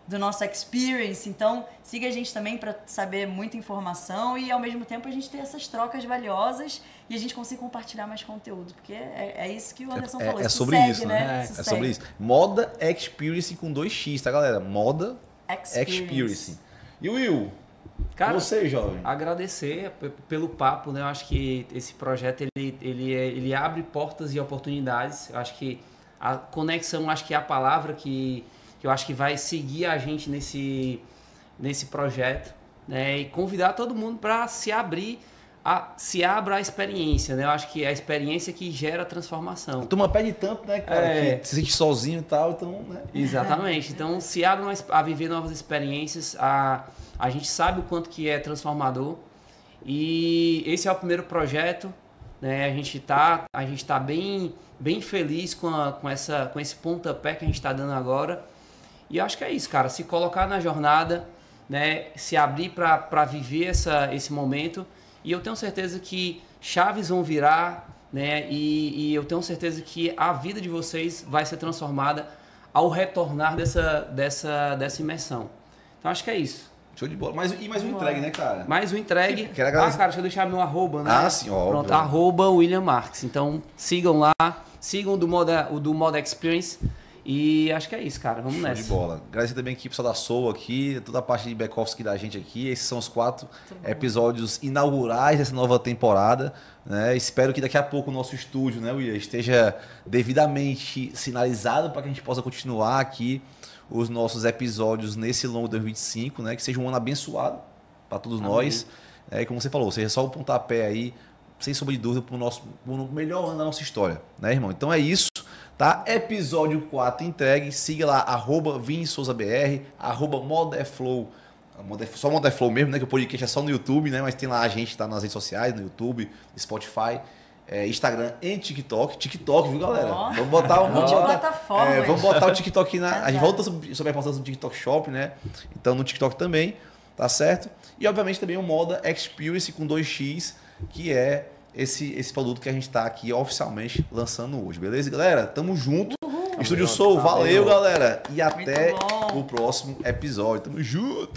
Do nosso experience. Então, siga a gente também para saber muita informação e, ao mesmo tempo, a gente ter essas trocas valiosas e a gente conseguir compartilhar mais conteúdo. Porque é isso que o Anderson falou. É sobre isso, né? É sobre isso. Moda Experience com 2x, tá, galera? Moda Experience. E o Will? Cara, você, jovem? Agradecer pelo papo, né? Eu acho que esse projeto, ele abre portas e oportunidades. Eu acho que a conexão, acho que é a palavra que eu acho que vai seguir a gente nesse projeto, né? E convidar todo mundo para se abra a experiência, né? Eu acho que é a experiência que gera transformação. A turma pede tanto, né, cara, que se sente sozinho e tal, então, né? Exatamente. Então, se abram a viver novas experiências, a gente sabe o quanto que é transformador. E esse é o primeiro projeto, né? A gente tá bem feliz com esse pontapé que a gente está dando agora. E eu acho que é isso, cara. Se colocar na jornada, né? Se abrir para viver esse momento. E eu tenho certeza que chaves vão virar, né? E eu tenho certeza que a vida de vocês vai ser transformada ao retornar dessa imersão. Então acho que é isso. Show de bola. Mais um entregue, né, cara? Mais um entregue. Quero agradecer. Cara, deixa eu deixar meu arroba, né? Ah, sim, ó. Pronto, arroba William Marques. Então sigam lá, sigam o do Moda Experience. E acho que é isso, cara. Vamos nessa. Show de bola. Agradecer também a equipe da Soul aqui, toda a parte de back-office da gente aqui. Esses são os 4 episódios inaugurais dessa nova temporada. Né? Espero que daqui a pouco o nosso estúdio, né, William, esteja devidamente sinalizado para que a gente possa continuar aqui os nossos episódios nesse longo 2025, né? Que seja um ano abençoado para todos nós. Como você falou, seja só o pontapé aí, sem sombra de dúvida, para o melhor ano da nossa história, né, irmão? Então é isso. Tá? Episódio 4 entregue. Siga lá, @ViniSouzaBR, @ModaFlow. Só ModaFlow mesmo, né? Que o podcast é só no YouTube, né? Mas tem lá a gente, tá nas redes sociais, no YouTube, Spotify, Instagram e TikTok. TikTok, viu, galera? Vamos botar vamos botar o TikTok na. A gente volta sobre a importância do TikTok Shop, né? Então no TikTok também, tá certo? E obviamente também o Moda Experience com 2x, que é esse produto que a gente está aqui oficialmente lançando hoje, beleza, galera? Tamo junto. Estúdio Soul, valeu, galera. E até o próximo episódio. Tamo junto.